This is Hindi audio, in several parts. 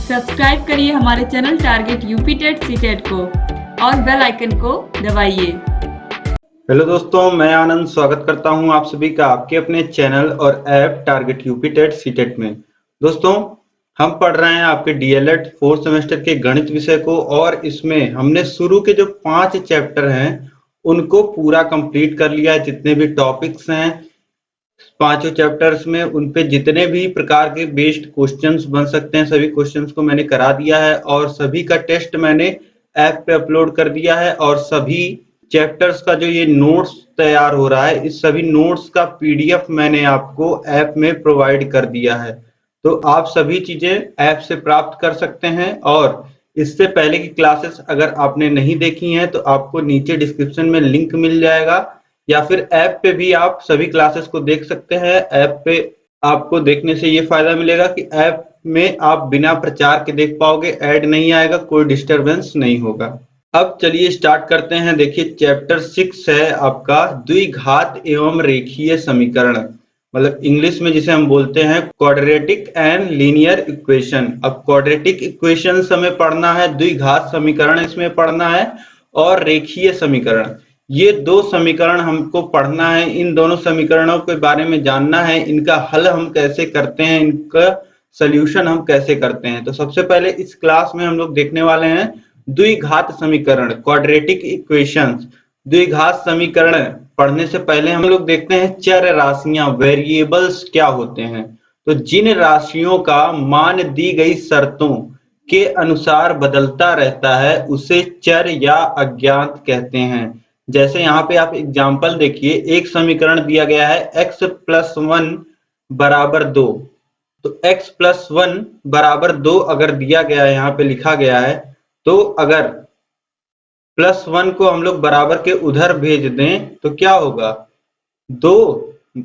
सब्सक्राइब करिए हमारे channel target UP TET CTET को और बेल आइकन को दबाइए। हेलो दोस्तों, मैं आनंद स्वागत करता हूं आप सभी का आपके अपने चैनल और app target UP TET CTET में। दोस्तों, हम पढ़ रहे हैं आपके डीएलएड 4th सेमेस्टर के गणित विषय को और इसमें हमने शुरू के जो 5 चैप्टर हैं उनको पूरा कंप्लीट कर लिया है। जितने भी टॉपिक्स हैं पांचों चैप्टर्स में उन पे जितने भी प्रकार के बेस्ड क्वेश्चंस बन सकते हैं सभी क्वेश्चंस को मैंने करा दिया है और सभी का टेस्ट मैंने ऐप पे अपलोड कर दिया है और सभी चैप्टर्स का जो ये नोट्स तैयार हो रहा है इस सभी नोट्स का पीडीएफ मैंने आपको ऐप में प्रोवाइड कर दिया है। तो आप सभी चीजें ऐप से प्राप्त कर सकते हैं और इससे पहले की क्लासेस अगर आपने नहीं देखी हैं तो आपको नीचे डिस्क्रिप्शन में लिंक मिल जाएगा या फिर ऐप पे भी आप सभी क्लासेस को देख सकते हैं। ऐप पे आपको देखने से ये फायदा मिलेगा कि ऐप में आप बिना प्रचार के देख पाओगे, ऐड नहीं आएगा, कोई डिस्टरबेंस नहीं होगा। अब चलिए स्टार्ट करते हैं। देखिए चैप्टर 6 है आपका द्विघात एवं रेखीय समीकरण, मतलब इंग्लिश में जिसे हम बोलते हैं क्वाड्रेटिक एंड लीनियर इक्वेशन। अब क्वाड्रेटिक इक्वेशन हमें पढ़ना है, द्विघात समीकरण इसमें पढ़ना है और रेखीय समीकरण, ये दो समीकरण हमको पढ़ना है। इन दोनों समीकरणों के बारे में जानना है, इनका हल हम कैसे करते हैं, इनका सॉल्यूशन हम कैसे करते हैं। तो सबसे पहले इस क्लास में हम लोग देखने वाले हैं द्विघात समीकरण, क्वाड्रेटिक इक्वेशंस। द्विघात समीकरण पढ़ने से पहले हम लोग देखते हैं चर राशियां, वेरिएबल्स क्या होते हैं। तो जिन राशियों का मान दी गई शर्तों के अनुसार बदलता रहता है उसे चर या अज्ञात कहते हैं। जैसे यहाँ पे आप एग्जाम्पल देखिए, एक समीकरण दिया गया है x + 1 = 2। तो x + 1 = 2 अगर दिया गया है, यहाँ पे लिखा गया है, तो अगर +1 को हम लोग बराबर के उधर भेज दें तो क्या होगा, 2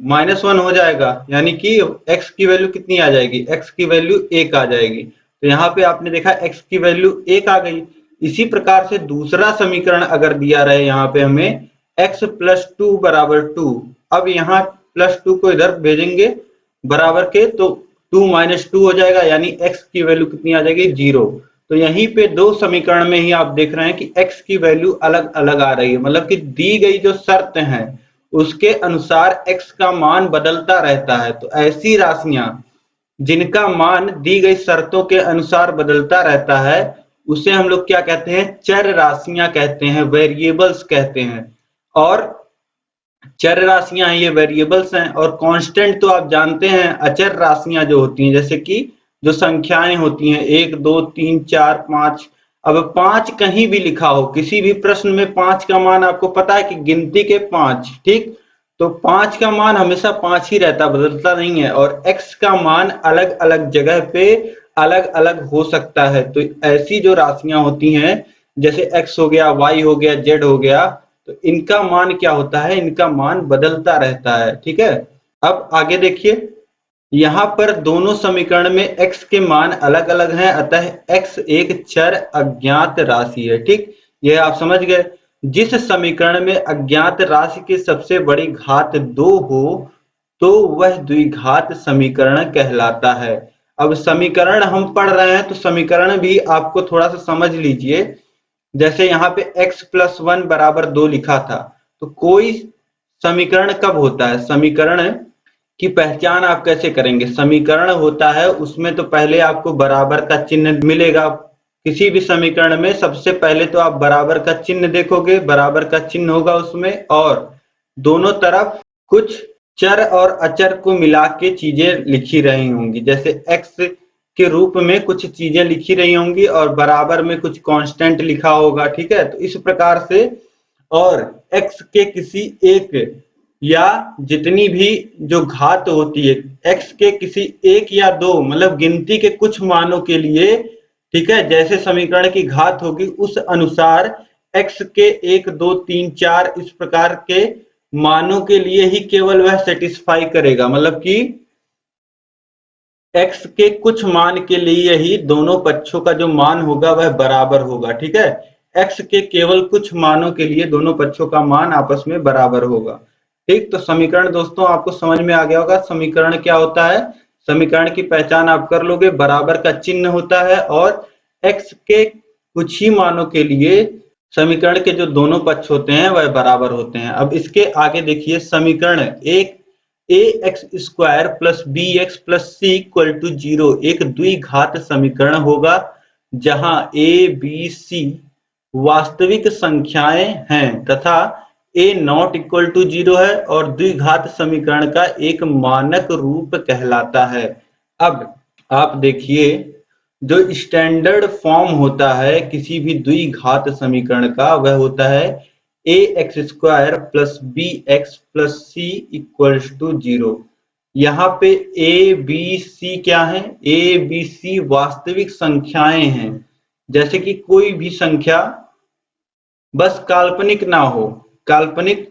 -1 हो जाएगा, यानी कि x की वैल्यू कितनी आ जाएगी, x की वैल्यू 1 आ जाएगी। तो यहाँ पे आपने देखा x की वैल्यू 1 आ गई। इसी प्रकार से दूसरा समीकरण अगर दिया रहे यहाँ पे हमें x + 2 = 2, अब यहाँ +2 को इधर भेजेंगे बराबर के तो 2 - 2 हो जाएगा, यानी x की वैल्यू कितनी आ जाएगी, 0। तो यहीं पे दो समीकरण में ही आप देख रहे हैं कि x की वैल्यू अलग अलग आ रही है, मतलब कि दी गई जो शर्त है उसके अनुसार x का मान बदलता रहता है। तो ऐसी राशियां जिनका मान दी गई शर्तों के अनुसार बदलता रहता है उसे हम लोग क्या कहते हैं, चर राशियां कहते हैं, वेरिएबल्स कहते हैं। और चर राशियां हैं, ये वेरिएबल्स हैं। और कांस्टेंट तो आप जानते हैं, अचर राशियां जो होती हैं, जैसे कि जो संख्याएं होती हैं 1 2 3 4 5। अब 5 कहीं भी लिखा हो, किसी भी प्रश्न में 5 का मान आपको पता है कि गिनती के 5, ठीक, तो 5 का मान हमेशा 5 ही रहता, बदलता नहीं है। और x का मान अलग अलग जगह पे अलग अलग हो सकता है। तो ऐसी जो राशियां होती हैं जैसे x हो गया, y हो गया, z हो गया, तो इनका मान क्या होता है, इनका मान बदलता रहता है, ठीक है। अब आगे देखिए, यहाँ पर दोनों समीकरण में x के मान अलग अलग हैं, अतः x एक चर अज्ञात राशि है, ठीक, यह आप समझ गए। जिस समीकरण में अज्ञात राशि की सबसे बड़ी घात 2 हो तो वह द्विघात समीकरण कहलाता है। अब समीकरण हम पढ़ रहे हैं तो समीकरण भी आपको थोड़ा सा समझ लीजिए। जैसे यहाँ पे x + 1 = 2 लिखा था, तो कोई समीकरण कब होता है, समीकरण की पहचान आप कैसे करेंगे। समीकरण होता है उसमें तो पहले आपको बराबर का चिन्ह मिलेगा। किसी भी समीकरण में सबसे पहले तो आप बराबर का चिन्ह देखोगे, बराबर का चिन्ह होगा उसमें और दोनों तरफ कुछ चर और अचर को मिला के चीजें लिखी रही होंगी। जैसे x के रूप में कुछ चीजें लिखी रही होंगी और बराबर में कुछ कांस्टेंट लिखा होगा, ठीक है। तो इस प्रकार से, और x के किसी एक या जितनी भी जो घात होती है, x के किसी एक या दो, मतलब गिनती के कुछ मानों के लिए, ठीक है, जैसे समीकरण की घात होगी उस अनुसार x के 1 2 3 4 इस प्रकार के मानों के लिए ही केवल वह सेटिस्फाई करेगा, मतलब कि x के कुछ मान के लिए ही दोनों पक्षों का जो मान होगा वह बराबर होगा, ठीक है। x के केवल कुछ मानों के लिए दोनों पक्षों का मान आपस में बराबर होगा, ठीक। तो समीकरण दोस्तों आपको समझ में आ गया होगा। समीकरण क्या होता है, समीकरण की पहचान आप कर लोगे, बराबर का चिन्ह होता है और x के कुछ ही मानों के लिए समीकरण के जो दोनों पक्ष होते हैं वह बराबर होते हैं। अब इसके आगे देखिए, समीकरण एक ax² plus bx plus c equal to 0 एक द्विघात समीकरण होगा जहां a b c वास्तविक संख्याएं हैं तथा a नॉट इक्वल टू 0 है और द्विघात समीकरण का एक मानक रूप कहलाता है। अब आप देखिए, जो स्टैंडर्ड फॉर्म होता है किसी भी द्विघात समीकरण का वह होता है ax² plus bx plus c equals to 0। यहाँ पे a b c क्या है? a b c वास्तविक संख्याएं हैं। जैसे कि कोई भी संख्या बस काल्पनिक ना हो, काल्पनिक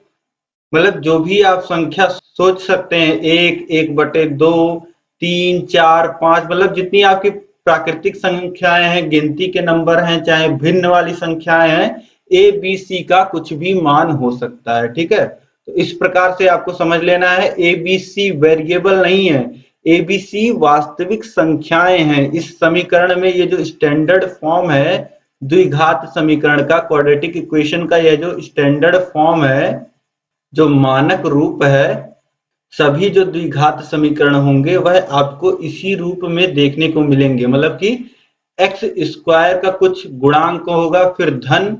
मतलब जो भी आप संख्या सोच सकते हैं, 1, 1/2, 3, 4, 5, मतलब जितनी आपकी प्राकृतिक संख्याएं हैं, गिनती के नंबर हैं, चाहे भिन्न वाली संख्याएं हैं, ए बी सी का कुछ भी मान हो सकता है। ठीक है, तो इस प्रकार से आपको समझ लेना है, ए बी सी वेरिएबल नहीं है, ए बी सी वास्तविक संख्याएं हैं। इस समीकरण में ये जो स्टैंडर्ड फॉर्म है द्विघात समीकरण का, क्वाड्रेटिक इक्वेशन का, यह जो स्टैंडर्ड फॉर्म है, जो मानक रूप है, सभी जो द्विघात समीकरण होंगे वह आपको इसी रूप में देखने को मिलेंगे। मतलब कि x² का कुछ गुणांक होगा, फिर धन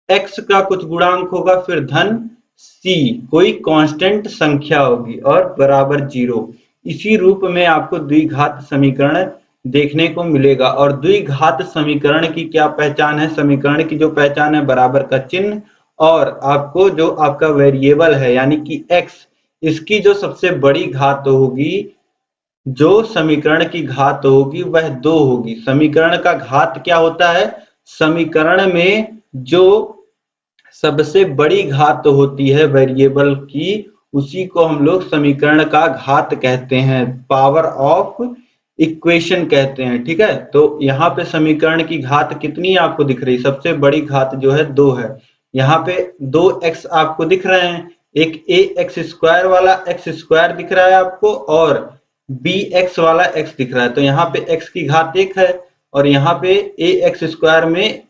x का कुछ गुणांक होगा, फिर धन c कोई कांस्टेंट संख्या होगी और बराबर 0। इसी रूप में आपको द्विघात समीकरण देखने को मिलेगा। और द्विघात समीकरण की क्या पहचान है? समीकरण की जो पहचान है, बराबर का चिन्ह और आपको जो आपका वेरिएबल है यानी कि x, इसकी जो सबसे बड़ी घात होगी, जो समीकरण की घात होगी वह 2 होगी। समीकरण का घात क्या होता है? समीकरण में जो सबसे बड़ी घात होती है वेरिएबल की, उसी को हम लोग समीकरण का घात कहते हैं, पावर ऑफ इक्वेशन कहते हैं। ठीक है, तो यहाँ पे समीकरण की घात कितनी आपको दिख रही? सबसे बड़ी घात जो है 2 है। यहाँ पे 2x आपको दिख रहे हैं, एक ax² वाला x² दिख रहा है आपको और bx वाला x दिख रहा है। तो यहाँ पे x की घात 1 है और यहाँ पे ax² में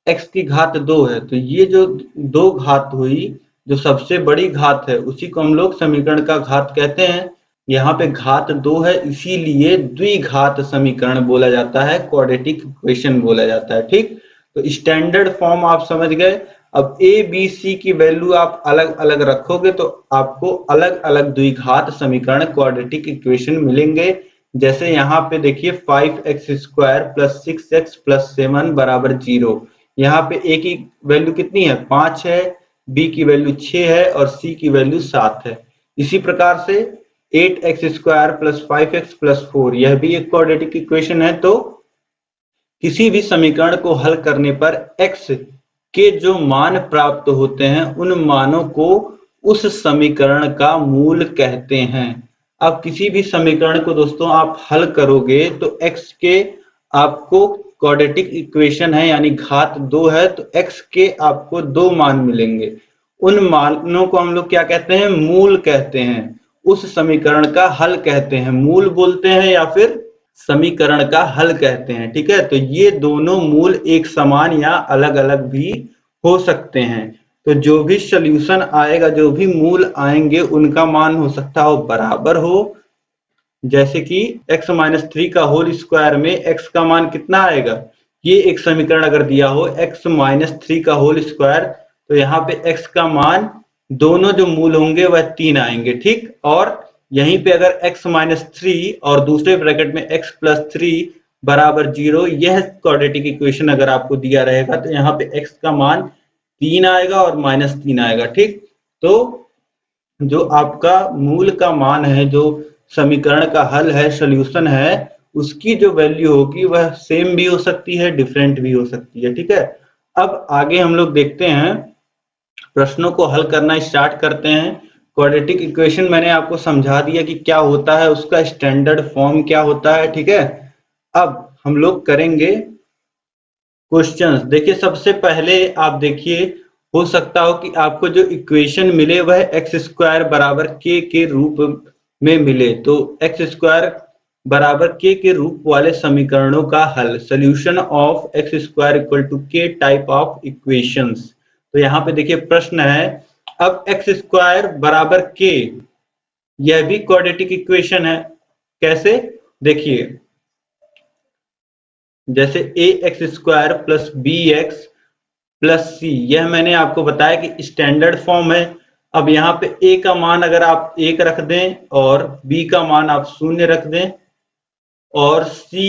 x की घात 2 है। तो ये जो 2 घात हुई, जो सबसे बड़ी घात है, उसी को हम लोग समीकरण का घात कहते हैं। यहाँ पे घात 2 है, इसीलिए द्विघात समीकरण बोला जाता है, क्वाड्रेटिक इक्वेशन बोला जाता है। ठीक, तो स्टैंडर्ड फॉर्म आप समझ गए। अब ए बी सी की वैल्यू आप अलग अलग रखोगे तो आपको अलग अलग द्विघात समीकरण, क्वाड्रेटिक इक्वेशन मिलेंगे। जैसे यहाँ पे देखिए 5x² प्लस 6x प्लस 7 बराबर 0। यहाँ पे a की वैल्यू कितनी है? 5 है, b की वैल्यू 6 है और c की वैल्यू 7 है। इसी प्रकार से 8x² प्लस 5x प्लस 4, यह भी एक क्वाड्रेटिक इक्वेशन है। तो किसी भी समीकरण को हल करने पर x के जो मान प्राप्त होते हैं, उन मानों को उस समीकरण का मूल कहते हैं। अब किसी भी समीकरण को दोस्तों आप हल करोगे तो x के आपको क्वाड्रेटिक इक्वेशन है यानी घात 2 है, तो x के आपको 2 मान मिलेंगे। उन मानों को हम लोग क्या कहते हैं? मूल कहते हैं। उस समीकरण का हल कहते हैं, मूल बोलते हैं या फिर समीकरण का हल कहते हैं। ठीक है, तो ये दोनों मूल एक समान या अलग अलग भी हो सकते हैं। तो जो भी सॉल्यूशन आएगा, जो भी मूल आएंगे, उनका मान हो सकता हो बराबर हो। जैसे कि x-3 का होल स्क्वायर में x का मान कितना आएगा? ये एक समीकरण अगर दिया हो x-3 का होल स्क्वायर, तो यहाँ पे x का मान, दोनों जो मूल होंगे वह 3 आएंगे। ठीक, और यहीं पे अगर x-3 और दूसरे ब्रैकेट में x प्लस 3 बराबर 0, यह क्वाड्रेटिक इक्वेशन अगर आपको दिया रहेगा तो यहाँ पे x का मान 3 आएगा और -3 आएगा। ठीक, तो जो आपका मूल का मान है, जो समीकरण का हल है, सॉल्यूशन है, उसकी जो वैल्यू होगी वह सेम भी हो सकती है, डिफरेंट भी हो सकती है। ठीक है, अब आगे हम लोग देखते हैं, प्रश्नों को हल करना स्टार्ट करते हैं। क्वाड्रेटिक इक्वेशन मैंने आपको समझा दिया कि क्या होता है, उसका स्टैंडर्ड फॉर्म क्या होता है। ठीक है, अब हम लोग करेंगे क्वेश्चंस। देखिए, सबसे पहले आप देखिए, हो सकता हो कि आपको जो इक्वेशन मिले वह x² बराबर k के रूप में मिले। तो x² बराबर के रूप वाले समीकरणों का हल, solution of x square equal to के टाइप ऑफ इक्वेशंस। तो यहाँ पे देखिए प्रश्न है, अब एक्स स्क्वायर बराबर के, यह भी क्वाड्रेटिक इक्वेशन है। कैसे? देखिए, जैसे a x square plus b x plus c, यह मैंने आपको बताया कि स्टैंडर्ड फॉर्म है। अब यहाँ पे ए का मान अगर आप 1 रख दें और बी का मान आप 0 रख दें और सी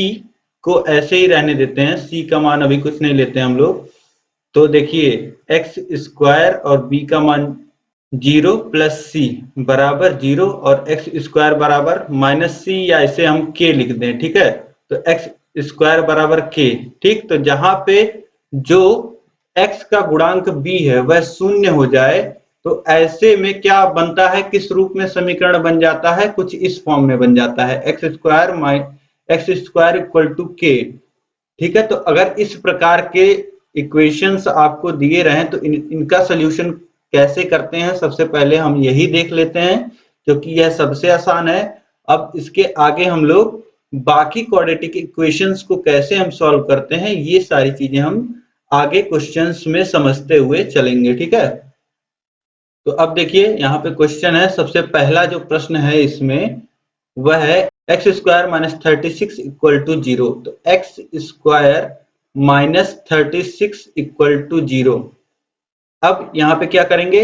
को ऐसे ही रहने देते हैं, सी का मान अभी कुछ नहीं लेते हैं हम लोग। तो देखिए एक्स स्क्वायर और बी का मान 0 प्लस सी बराबर 0 और एक्स स्क्वायर बराबर माइनस सी, या इसे हम के लिख दें। ठीक है, तो एक्स स्क्वायर बराबर के। ठीक, तो जहां पे जो x का गुणांक b है वह 0 हो जाए, तो ऐसे में क्या बनता है, किस रूप में समीकरण बन जाता है, कुछ इस फॉर्म में बन जाता है, एक्स स्क्वायर इक्वल टू के। ठीक है, तो अगर इस प्रकार के इक्वेशंस आपको दिए रहें तो इनका सोल्यूशन कैसे करते हैं, सबसे पहले हम यही देख लेते हैं क्योंकि यह सबसे आसान है। अब इसके आगे हम लोग बाकी क्वाड्रेटिक इक्वेशंस को कैसे हम सॉल्व करते हैं, ये सारी चीजें हम आगे क्वेश्चंस में समझते हुए चलेंगे। ठीक है, तो अब देखिए यहाँ पे क्वेश्चन है, सबसे पहला जो प्रश्न है इसमें वह है x square minus 36 equal to 0। तो x square minus 36 equal to 0। अब यहाँ पे क्या करेंगे,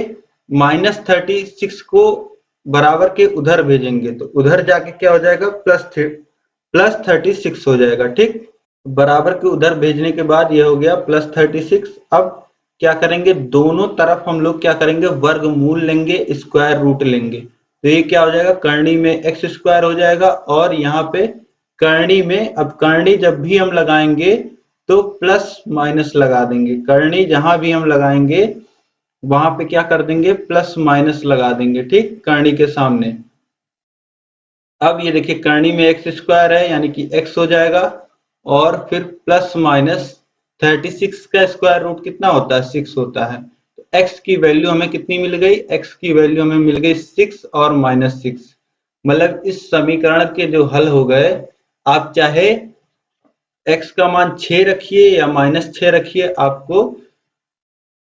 माइनस 36 को बराबर के उधर भेजेंगे, तो उधर जाके क्या हो जाएगा, प्लस 36 हो जाएगा। ठीक, बराबर के उधर भेजने के बाद यह हो गया प्लस 36। अब क्या करेंगे, दोनों तरफ हम लोग क्या करेंगे, वर्गमूल लेंगे, स्क्वायर रूट लेंगे। तो ये क्या हो जाएगा, करनी में एक्स स्क्वायर हो जाएगा और यहाँ पे करनी में, अब करनी जब भी हम लगाएंगे तो प्लस माइनस लगा देंगे, करनी जहां भी हम लगाएंगे वहां पे क्या कर देंगे, प्लस माइनस लगा देंगे। ठीक, करनी के सामने। अब ये देखिए करनी में एक्स स्क्वायर है यानी कि एक्स हो जाएगा और फिर प्लस माइनस 36 का स्क्वायर रूट कितना होता है, 6 होता है। तो x की वैल्यू हमें कितनी मिल गई, x की वैल्यू हमें मिल गई 6 और माइनस 6। मतलब इस समीकरण के जो हल हो गए, आप चाहे x का मान 6 रखिए या माइनस 6 रखिए, आपको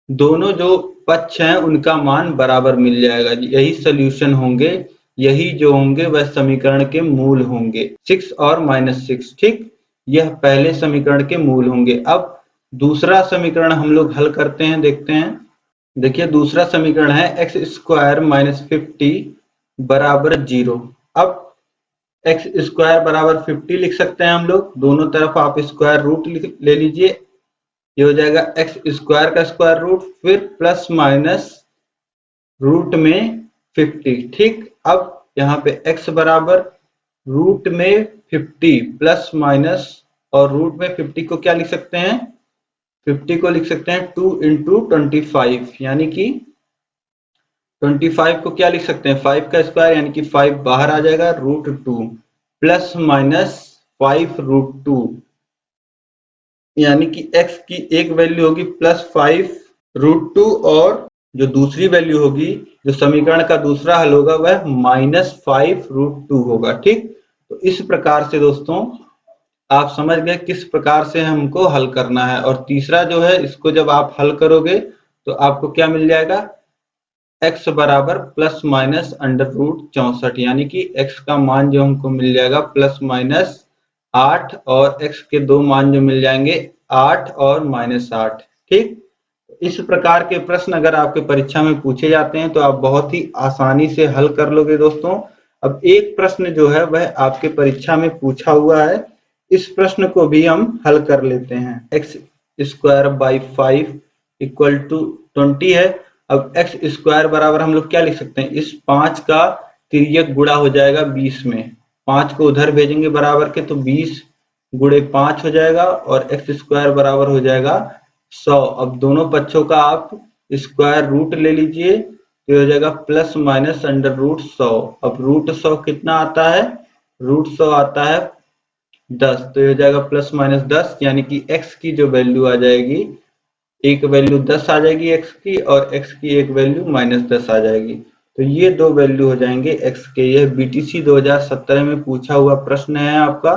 दोनों जो पक्ष हैं उनका मान बराबर मिल जाएगा। यही सोल्यूशन होंगे, यही जो होंगे वह समीकरण के मूल होंगे, 6 और माइनस 6। ठीक, यह पहले समीकरण के मूल होंगे। अब दूसरा समीकरण हम लोग हल करते हैं, देखते हैं। देखिए दूसरा समीकरण है एक्स स्क्वायर माइनस 50 बराबर 0। अब एक्स स्क्वायर बराबर 50 लिख सकते हैं हम लोग, दोनों तरफ आप स्क्वायर रूट ले लीजिए। ये हो जाएगा एक्स स्क्वायर का स्क्वायर रूट फिर प्लस माइनस रूट में 50। ठीक, अब यहाँ पे x बराबर रूट में 50 प्लस माइनस, और रूट में 50 को क्या लिख सकते हैं, 50 को लिख सकते हैं 2 इंटू 25, यानी कि 25 को क्या लिख सकते हैं, 5 का स्क्वायर यानी कि 5 बाहर आ जाएगा, रूट 2 प्लस माइनस 5 रूट 2, यानी कि x की एक वैल्यू होगी प्लस 5 रूट 2 और जो दूसरी वैल्यू होगी, जो समीकरण का दूसरा हल होगा वह माइनस 5 रूट 2 होगा। ठीक, तो इस प्रकार से दोस्तों आप समझ गए किस प्रकार से हमको हल करना है। और तीसरा जो है, इसको जब आप हल करोगे तो आपको क्या मिल जाएगा, x बराबर प्लस माइनस अंडर रूट 64, यानी कि x का मान जो हमको मिल जाएगा प्लस माइनस 8 और x के दो मान जो मिल जाएंगे 8 और माइनस 8। ठीक, इस प्रकार के प्रश्न अगर आपके परीक्षा में पूछे जाते हैं तो आप बहुत ही आसानी से हल कर लोगे दोस्तों। अब एक प्रश्न जो है वह आपके परीक्षा में पूछा हुआ है, इस प्रश्न को भी हम हल कर लेते हैं। X square by 5 equal to 20 है। अब एक्स स्क्वायर बराबर हम लोग क्या लिख सकते हैं, इस 5 का तिर्यक गुणा हो जाएगा 20 में, 5 को उधर भेजेंगे बराबर के, तो 20 गुणे 5 हो जाएगा और एक्स स्क्वायर बराबर हो जाएगा 100। अब दोनों पक्षों का आप स्क्वायर रूट ले लीजिए, तो हो जाएगा प्लस माइनस अंडर रूट 100। अब रूट 100 कितना आता है, रूट 100 आता है 10, तो ये हो जाएगा प्लस माइनस 10, यानी कि x की जो वैल्यू आ जाएगी, एक वैल्यू 10 आ जाएगी x की और x की एक वैल्यू माइनस 10 आ जाएगी। तो ये दो वैल्यू हो जाएंगे x के। यह BTC 2017 में पूछा हुआ प्रश्न है आपका,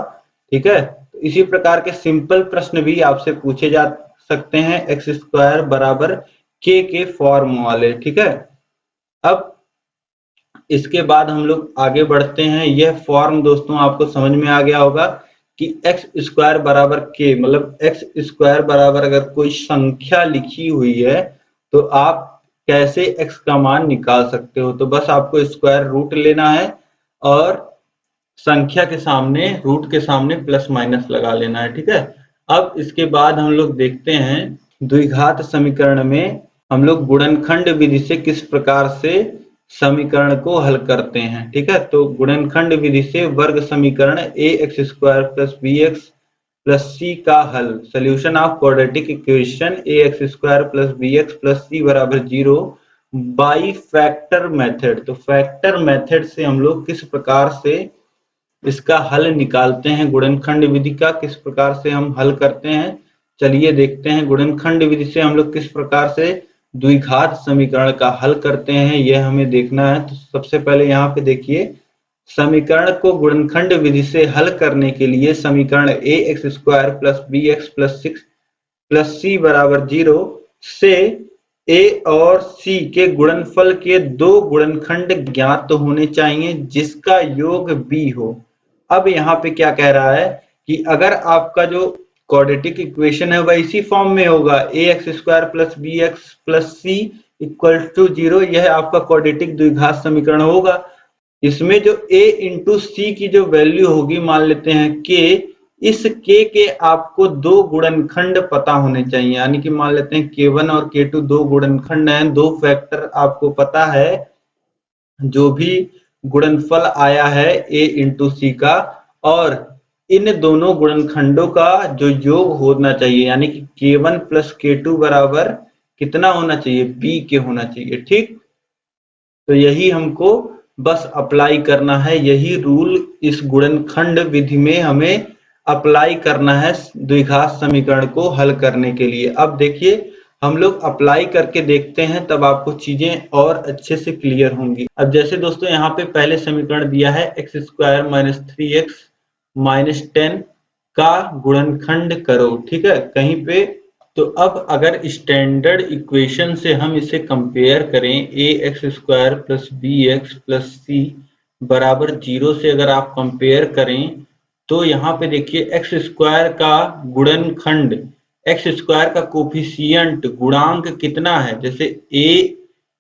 ठीक है। तो इसी प्रकार के सिंपल प्रश्न भी आपसे पूछे जा सकते हैं एक्स स्क्वायर बराबर के फॉर्म वाले, ठीक है। अब इसके बाद हम लोग आगे बढ़ते हैं। यह फॉर्म दोस्तों आपको समझ में आ गया होगा कि एक्स स्क्वायर बराबर के, मतलब एक्स स्क्वायर बराबर अगर कोई संख्या लिखी हुई है तो आप कैसे एक्स का मान निकाल सकते हो। तो बस आपको स्क्वायर रूट लेना है और संख्या के सामने, रूट के सामने प्लस माइनस लगा लेना है, ठीक है। अब इसके बाद हम लोग देखते हैं द्विघात समीकरण में हम लोग गुणनखंड विधि से किस प्रकार से समीकरण को हल करते हैं, ठीक है। तो गुणनखंड विधि से वर्ग समीकरण ax square plus bx plus c का हल, solution of quadratic equation ax square plus bx plus c बराबर 0 बाई फैक्टर मेथड। तो फैक्टर मेथड से हम लोग किस प्रकार से इसका हल निकालते हैं, गुणनखंड विधि का किस प्रकार से हम हल करते हैं, चलिए देखते हैं। गुणनखंड विधि से हम लोग किस प्रकार से द्विघात समीकरण का हल करते हैं, यह हमें देखना है। तो सबसे पहले यहाँ पे देखिए, समीकरण को गुणनखंड विधि से हल करने के लिए समीकरण ax square plus bx plus 6 plus c बराबर 0 से a और c के गुणनफल के दो गुणनखंड ज्ञात होने चाहिए जिसका योग b हो। अब यहाँ पे क्या कह रहा है कि अगर आपका जो क्वाड्रेटिक इक्वेशन है वह इसी फॉर्म में होगा, ax square plus bx plus c equal to 0, यह आपका क्वाड्रेटिक द्विघात समीकरण होगा। इसमें जो a इंटू c की जो वैल्यू होगी, मान लेते हैं k, इस k के आपको दो गुणनखंड पता होने चाहिए, यानी कि मान लेते हैं k1 और k2 दो गुणनखंड हैं, दो फैक्टर आपको पता है। जो भी गुणनफल आया है a इंटू सी का, और इन दोनों गुणनखंडों का जो योग होना चाहिए, यानी कि k1 प्लस k2 बराबर कितना होना चाहिए, b के होना चाहिए, ठीक। तो यही हमको बस अप्लाई करना है, यही रूल इस गुणनखंड विधि में हमें अप्लाई करना है द्विघात समीकरण को हल करने के लिए। अब देखिए हम लोग अप्लाई करके देखते हैं, तब आपको चीजें और अच्छे से क्लियर होंगी। अब जैसे दोस्तों यहाँ पे पहले समीकरण दिया है x square minus 3x minus 10 का गुणनखंड करो, ठीक है, कहीं पे। तो अब अगर स्टैंडर्ड इक्वेशन से हम इसे कंपेयर करें, ax square plus bx plus c बराबर 0 से अगर आप कंपेयर करें, तो यहाँ पे देखिए एक्स स्क्वायर का गुणनखंड, एक्स स्क्वायर का कोफिशिएंट गुणांक कितना है। जैसे a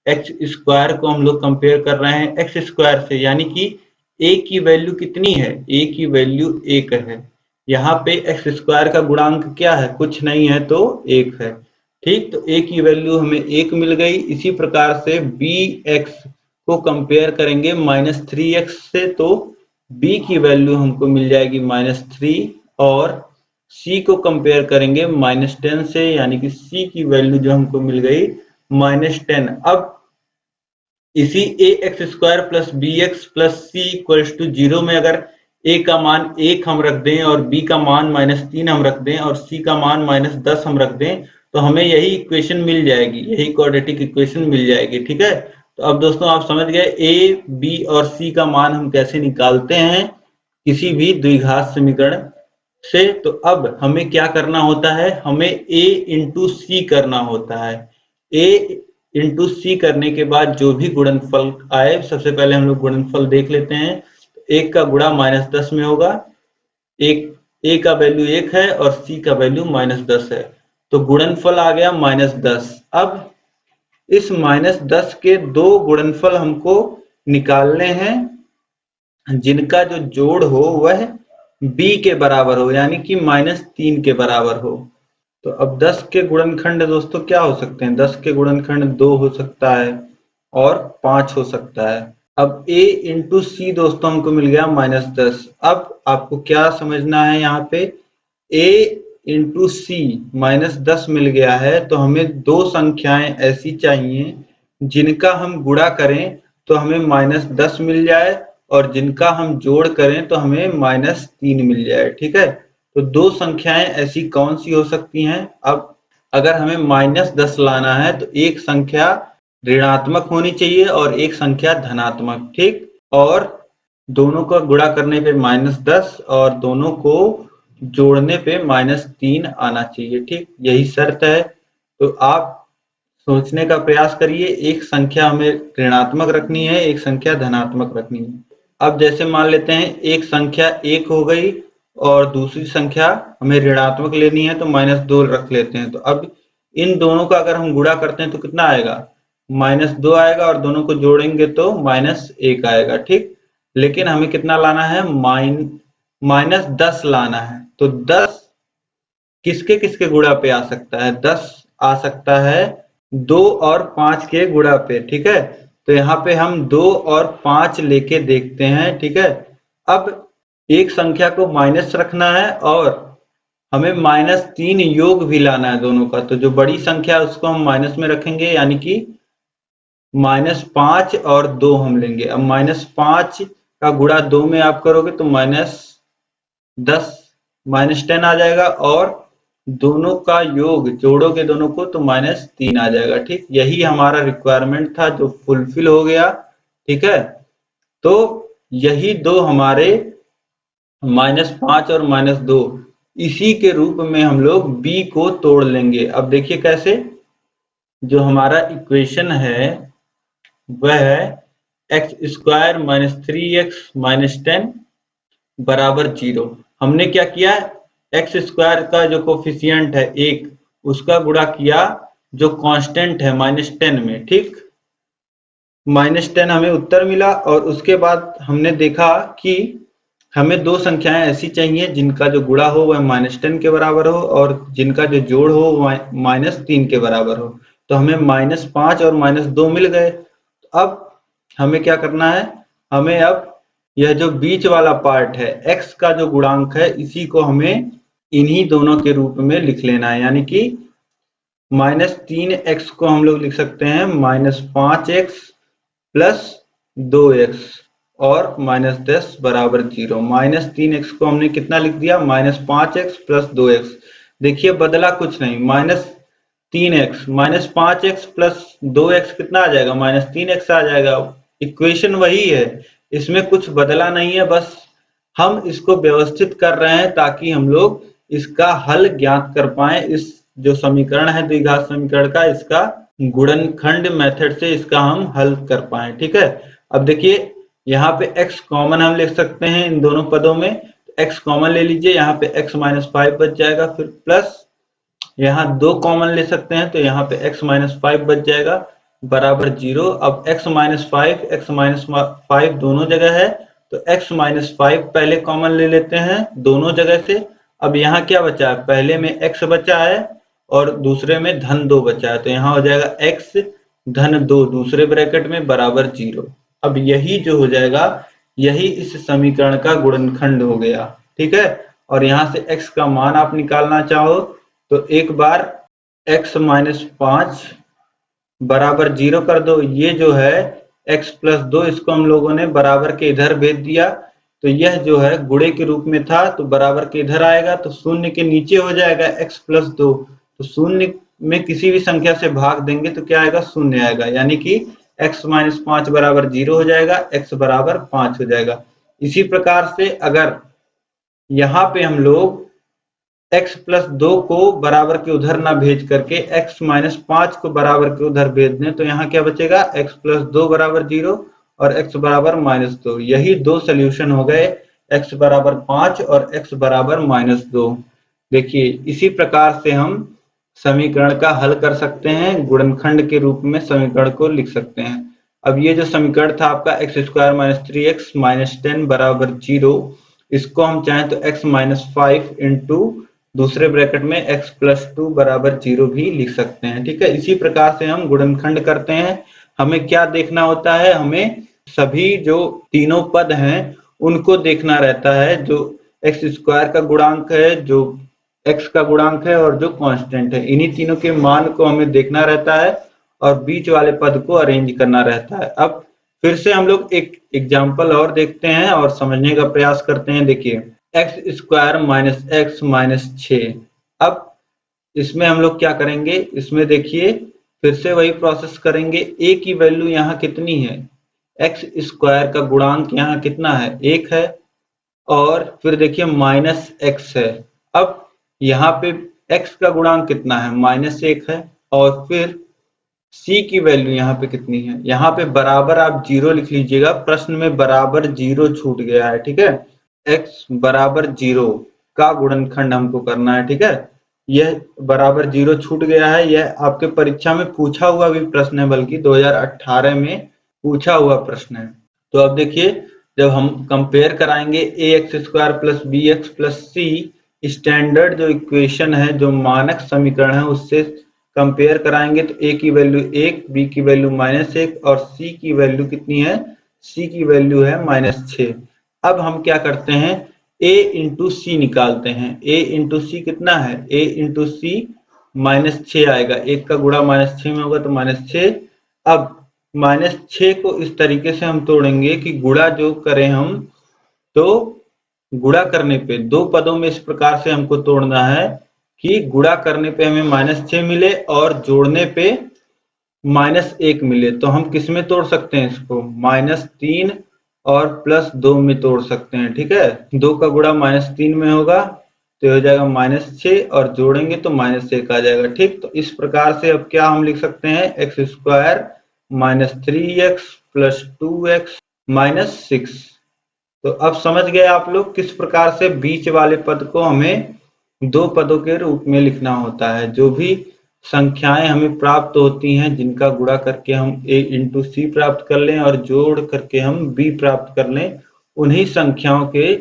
एक्स स्क्वायर को हम लोग कंपेयर कर रहे हैं एक्स स्क्वायर से, यानी कि a की वैल्यू कितनी है, a की वैल्यू 1 है। यहाँ पे एक्स स्क्वायर का गुणांक क्या है, कुछ नहीं है, तो 1 है, ठीक। तो a की वैल्यू हमें 1 मिल गई। इसी प्रकार से bx को कंपेयर करेंगे माइनस 3x से, तो b की वैल्यू हमको मिल जाएगी माइनस 3, और c को कंपेयर करेंगे माइनस 10 से, यानी कि c की वैल्यू जो हमको मिल गई माइनस 10। अब इसी ax square plus bx plus c equals to 0 में अगर a का मान 1 हम रख दें और b का मान माइनस 3 हम रख दें और c का मान माइनस 10 हम रख दें, तो हमें यही इक्वेशन मिल जाएगी, यही क्वाड्रेटिक इक्वेशन मिल जाएगी, ठीक है। तो अब दोस्तों आप समझ गए a, b और c का मान हम कैसे निकालते हैं किसी भी द्विघात समीकरण से। तो अब हमें क्या करना होता है, हमें a इंटू सी करना होता है। a इंटू सी करने के बाद जो भी गुणनफल आए, सबसे पहले हम लोग गुणनफल देख लेते हैं। 1 का गुणा माइनस 10 में होगा, एक a का वैल्यू 1 है और c का वैल्यू माइनस 10 है, तो गुणनफल आ गया माइनस 10। अब इस माइनस 10 के दो गुणनफल हमको निकालने हैं जिनका जो जोड़ हो वह b के बराबर हो, यानी कि माइनस 3 के बराबर हो। तो अब 10 के गुणनखंड दोस्तों क्या हो सकते हैं, 10 के गुणनखंड 2 हो सकता है और 5 हो सकता है। अब a इंटू सी दोस्तों हमको मिल गया माइनस 10। अब आपको क्या समझना है, यहाँ पे a इंटू सी माइनस 10 मिल गया है, तो हमें दो संख्याएं ऐसी चाहिए जिनका हम गुणा करें तो हमें माइनस 10 मिल जाए, और जिनका हम जोड़ करें तो हमें माइनस 3 मिल जाए, ठीक है। तो दो संख्याएं ऐसी कौन सी हो सकती हैं। अब अगर हमें माइनस 10 लाना है तो एक संख्या ऋणात्मक होनी चाहिए और एक संख्या धनात्मक, ठीक। और दोनों का गुणा करने पे -10 और दोनों को जोड़ने पे -3 आना चाहिए, ठीक। यही शर्त है। तो आप सोचने का प्रयास करिए, एक संख्या हमें ऋणात्मक रखनी है, एक संख्या धनात्मक रखनी है। अब जैसे मान लेते हैं एक संख्या 1 हो गई और दूसरी संख्या हमें ऋणात्मक लेनी है तो -2 रख लेते हैं। तो अब इन दोनों का अगर हम गुणा करते हैं तो कितना आएगा? -2 आएगा और दोनों को जोड़ेंगे तो -1 आएगा, ठीक। लेकिन हमें कितना लाना है? -10 लाना है। तो 10 किसके किसके गुणा पे आ सकता है? 10 आ सकता है 2 और 5 के गुणा पे, ठीक है। तो यहाँ पे हम 2 और 5 लेके देखते हैं, ठीक है। अब एक संख्या को माइनस रखना है और हमें -3 योग भी लाना है दोनों का। तो जो बड़ी संख्या है उसको हम माइनस में रखेंगे, यानी कि -5 और 2 हम लेंगे। अब -5 का गुणा 2 में आप करोगे तो -10 -10 आ जाएगा और दोनों का योग जोड़ोगे दोनों को तो -3 आ जाएगा, ठीक। यही हमारा रिक्वायरमेंट था जो फुलफिल हो गया, ठीक है। तो यही दो हमारे -5 और -2, इसी के रूप में हम लोग b को तोड़ लेंगे। अब देखिए कैसे, जो हमारा इक्वेशन है वह है x² - 3x - 10 बराबर 0। हमने क्या किया? x² का जो कोफिशिएंट है 1, उसका गुणा किया जो कांस्टेंट है -10 में, ठीक। -10 हमें उत्तर मिला और उसके बाद हमने देखा कि हमें दो संख्याएं ऐसी चाहिए जिनका जो गुणा हो वह -10 के बराबर हो और जिनका जो जोड़ हो वह -3 के बराबर हो। तो हमें -5 और -2 मिल गए। अब हमें क्या करना है? हमें अब यह जो बीच वाला पार्ट है x का जो गुणांक है इसी को हमें इन्हीं दोनों के रूप में लिख लेना है, यानी कि -3x को हम लोग लिख सकते हैं -5x प्लस 2x और -10 बराबर 0। -3x को हमने कितना लिख दिया? -5x plus 2x। देखिए बदला कुछ नहीं, -3x -5x प्लस 2x कितना आ जाएगा? -3x आ जाएगा। इक्वेशन वही है, इसमें कुछ बदला नहीं है, बस हम इसको व्यवस्थित कर रहे हैं ताकि हम लोग इसका हल ज्ञात कर पाए। इस जो समीकरण है द्विघात समीकरण का, इसका गुणनखंड मेथड से इसका हम हल कर पाए, ठीक है। अब देखिए यहाँ पे x कॉमन हम ले सकते हैं इन दोनों पदों में, x कॉमन ले लीजिए, यहाँ पे x -5 बच जाएगा, फिर प्लस यहाँ 2 कॉमन ले सकते हैं तो यहाँ पे x -5 बच जाएगा बराबर 0। अब x -5 दोनों जगह है तो x -5 पहले कॉमन ले लेते हैं दोनों जगह से। अब यहाँ क्या बचा है? पहले में x बचा है और दूसरे में -2 बचा है, तो यहाँ हो जाएगा x -2 दूसरे ब्रैकेट में बराबर 0। अब यही जो हो जाएगा यही इस समीकरण का गुणनखंड हो गया, ठीक है। और यहाँ से x का मान आप निकालना चाहो तो एक बार x -5 बराबर 0 कर दो। ये जो है x + 2 इसको हम लोगों ने बराबर के इधर भेज दिया, तो यह जो है गुणे के रूप में था तो बराबर के इधर आएगा तो शून्य के नीचे हो जाएगा x + 2। तो शून्य में किसी भी संख्या से भाग देंगे तो क्या आएगा? शून्य आएगा, यानी कि x -5 बराबर 0 हो जाएगा, x बराबर 5 हो जाएगा। इसी प्रकार से अगर यहाँ पे हम लोग x + 2 को बराबर के उधर ना भेज करके x -5 को बराबर के उधर भेज दें तो यहाँ क्या बचेगा? x + 2 बराबर 0 और x बराबर -2। यही दो सोल्यूशन हो गए, x बराबर 5 और x बराबर -2। देखिए इसी प्रकार से हम समीकरण का हल कर सकते हैं, गुणनखंड के रूप में समीकरण को लिख सकते हैं। अब ये जो समीकरण था आपका x² - 3x - 10 बराबर 0, इसको हम चाहें तो x -5 इंटू दूसरे ब्रैकेट में x + 2 बराबर 0 भी लिख सकते हैं, ठीक है। इसी प्रकार से हम गुणनखंड करते हैं। हमें क्या देखना होता है? हमें सभी जो तीनों पद हैं उनको देखना रहता है, जो x² का गुणांक है, जो x का गुणांक है और जो कांस्टेंट है, इन्हीं तीनों के मान को हमें देखना रहता है और बीच वाले पद को अरेंज करना रहता है। अब फिर से हम लोग एक एग्जाम्पल और देखते हैं और समझने का प्रयास करते हैं। देखिए x² - x - 6। अब इसमें हम लोग क्या करेंगे? इसमें देखिए फिर से वही प्रोसेस करेंगे। a की वैल्यू यहाँ कितनी है, एक्स स्क्वायर का गुणांक यहाँ कितना है, 1 है, और फिर देखिए माइनस एक्स है। अब यहाँ पे x का गुणांक कितना है, -1 है, और फिर c की वैल्यू यहाँ पे कितनी है, यहाँ पे बराबर आप 0 लिख लीजिएगा, प्रश्न में बराबर 0 छूट गया है, ठीक है। x बराबर 0 का गुणनखंड हमको करना है, ठीक है। यह बराबर 0 छूट गया है, यह आपके परीक्षा में पूछा हुआ भी प्रश्न है, बल्कि 2018 में पूछा हुआ प्रश्न है। तो अब देखिए, जब हम कंपेयर कराएंगे a x square plus b x plus c, standard जो इक्वेशन है, जो मानक समीकरण है, उससे कंपेयर कराएंगे तो ए की वैल्यू 1, बी की वैल्यू -1 और सी की वैल्यू कितनी है, सी की वैल्यू है -6। अब हम क्या करते हैं, a इंटू सी निकालते हैं। a इंटू सी कितना है, a इंटू सी -6 आएगा, 1 का गुणा -6 में होगा तो -6। अब -6 को इस तरीके से हम तोड़ेंगे कि गुणा जो करें हम, तो गुणा करने पे दो पदों में इस प्रकार से हमको तोड़ना है कि गुणा करने पे हमें -6 मिले और जोड़ने पे -1 मिले। तो हम किस में तोड़ सकते हैं इसको, -3 और +2 में तोड़ सकते हैं, ठीक है। 2 का गुणा -3 में होगा तो हो जाएगा -6 और जोड़ेंगे तो -1 आ जाएगा, ठीक। तो इस प्रकार से अब क्या हम लिख सकते हैं, x square -3x plus 2x -6। तो अब समझ गए आप लोग किस प्रकार से बीच वाले पद को हमें दो पदों के रूप में लिखना होता है। जो भी संख्याएं हमें प्राप्त होती हैं, जिनका गुणा करके हम a इंटू सी प्राप्त कर लें और जोड़ करके हम b प्राप्त कर लें, उन्हीं संख्याओं के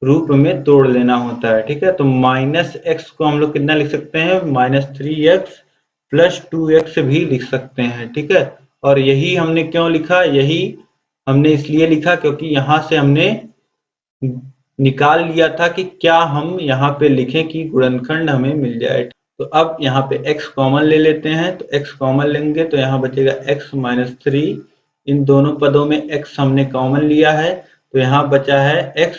रूप में तोड़ लेना होता है, ठीक है। तो -x को हम लोग कितना लिख सकते हैं, -3x प्लस 2x भी लिख सकते हैं, ठीक है। और यही हमने क्यों लिखा, यही हमने इसलिए लिखा क्योंकि यहाँ से हमने निकाल लिया था कि क्या हम यहाँ पे लिखें कि गुणनखंड हमें मिल जाए। तो अब यहाँ पे x कॉमन ले लेते हैं, तो x कॉमन लेंगे तो यहाँ बचेगा x -3। इन दोनों पदों में x हमने कॉमन लिया है, तो यहाँ बचा है x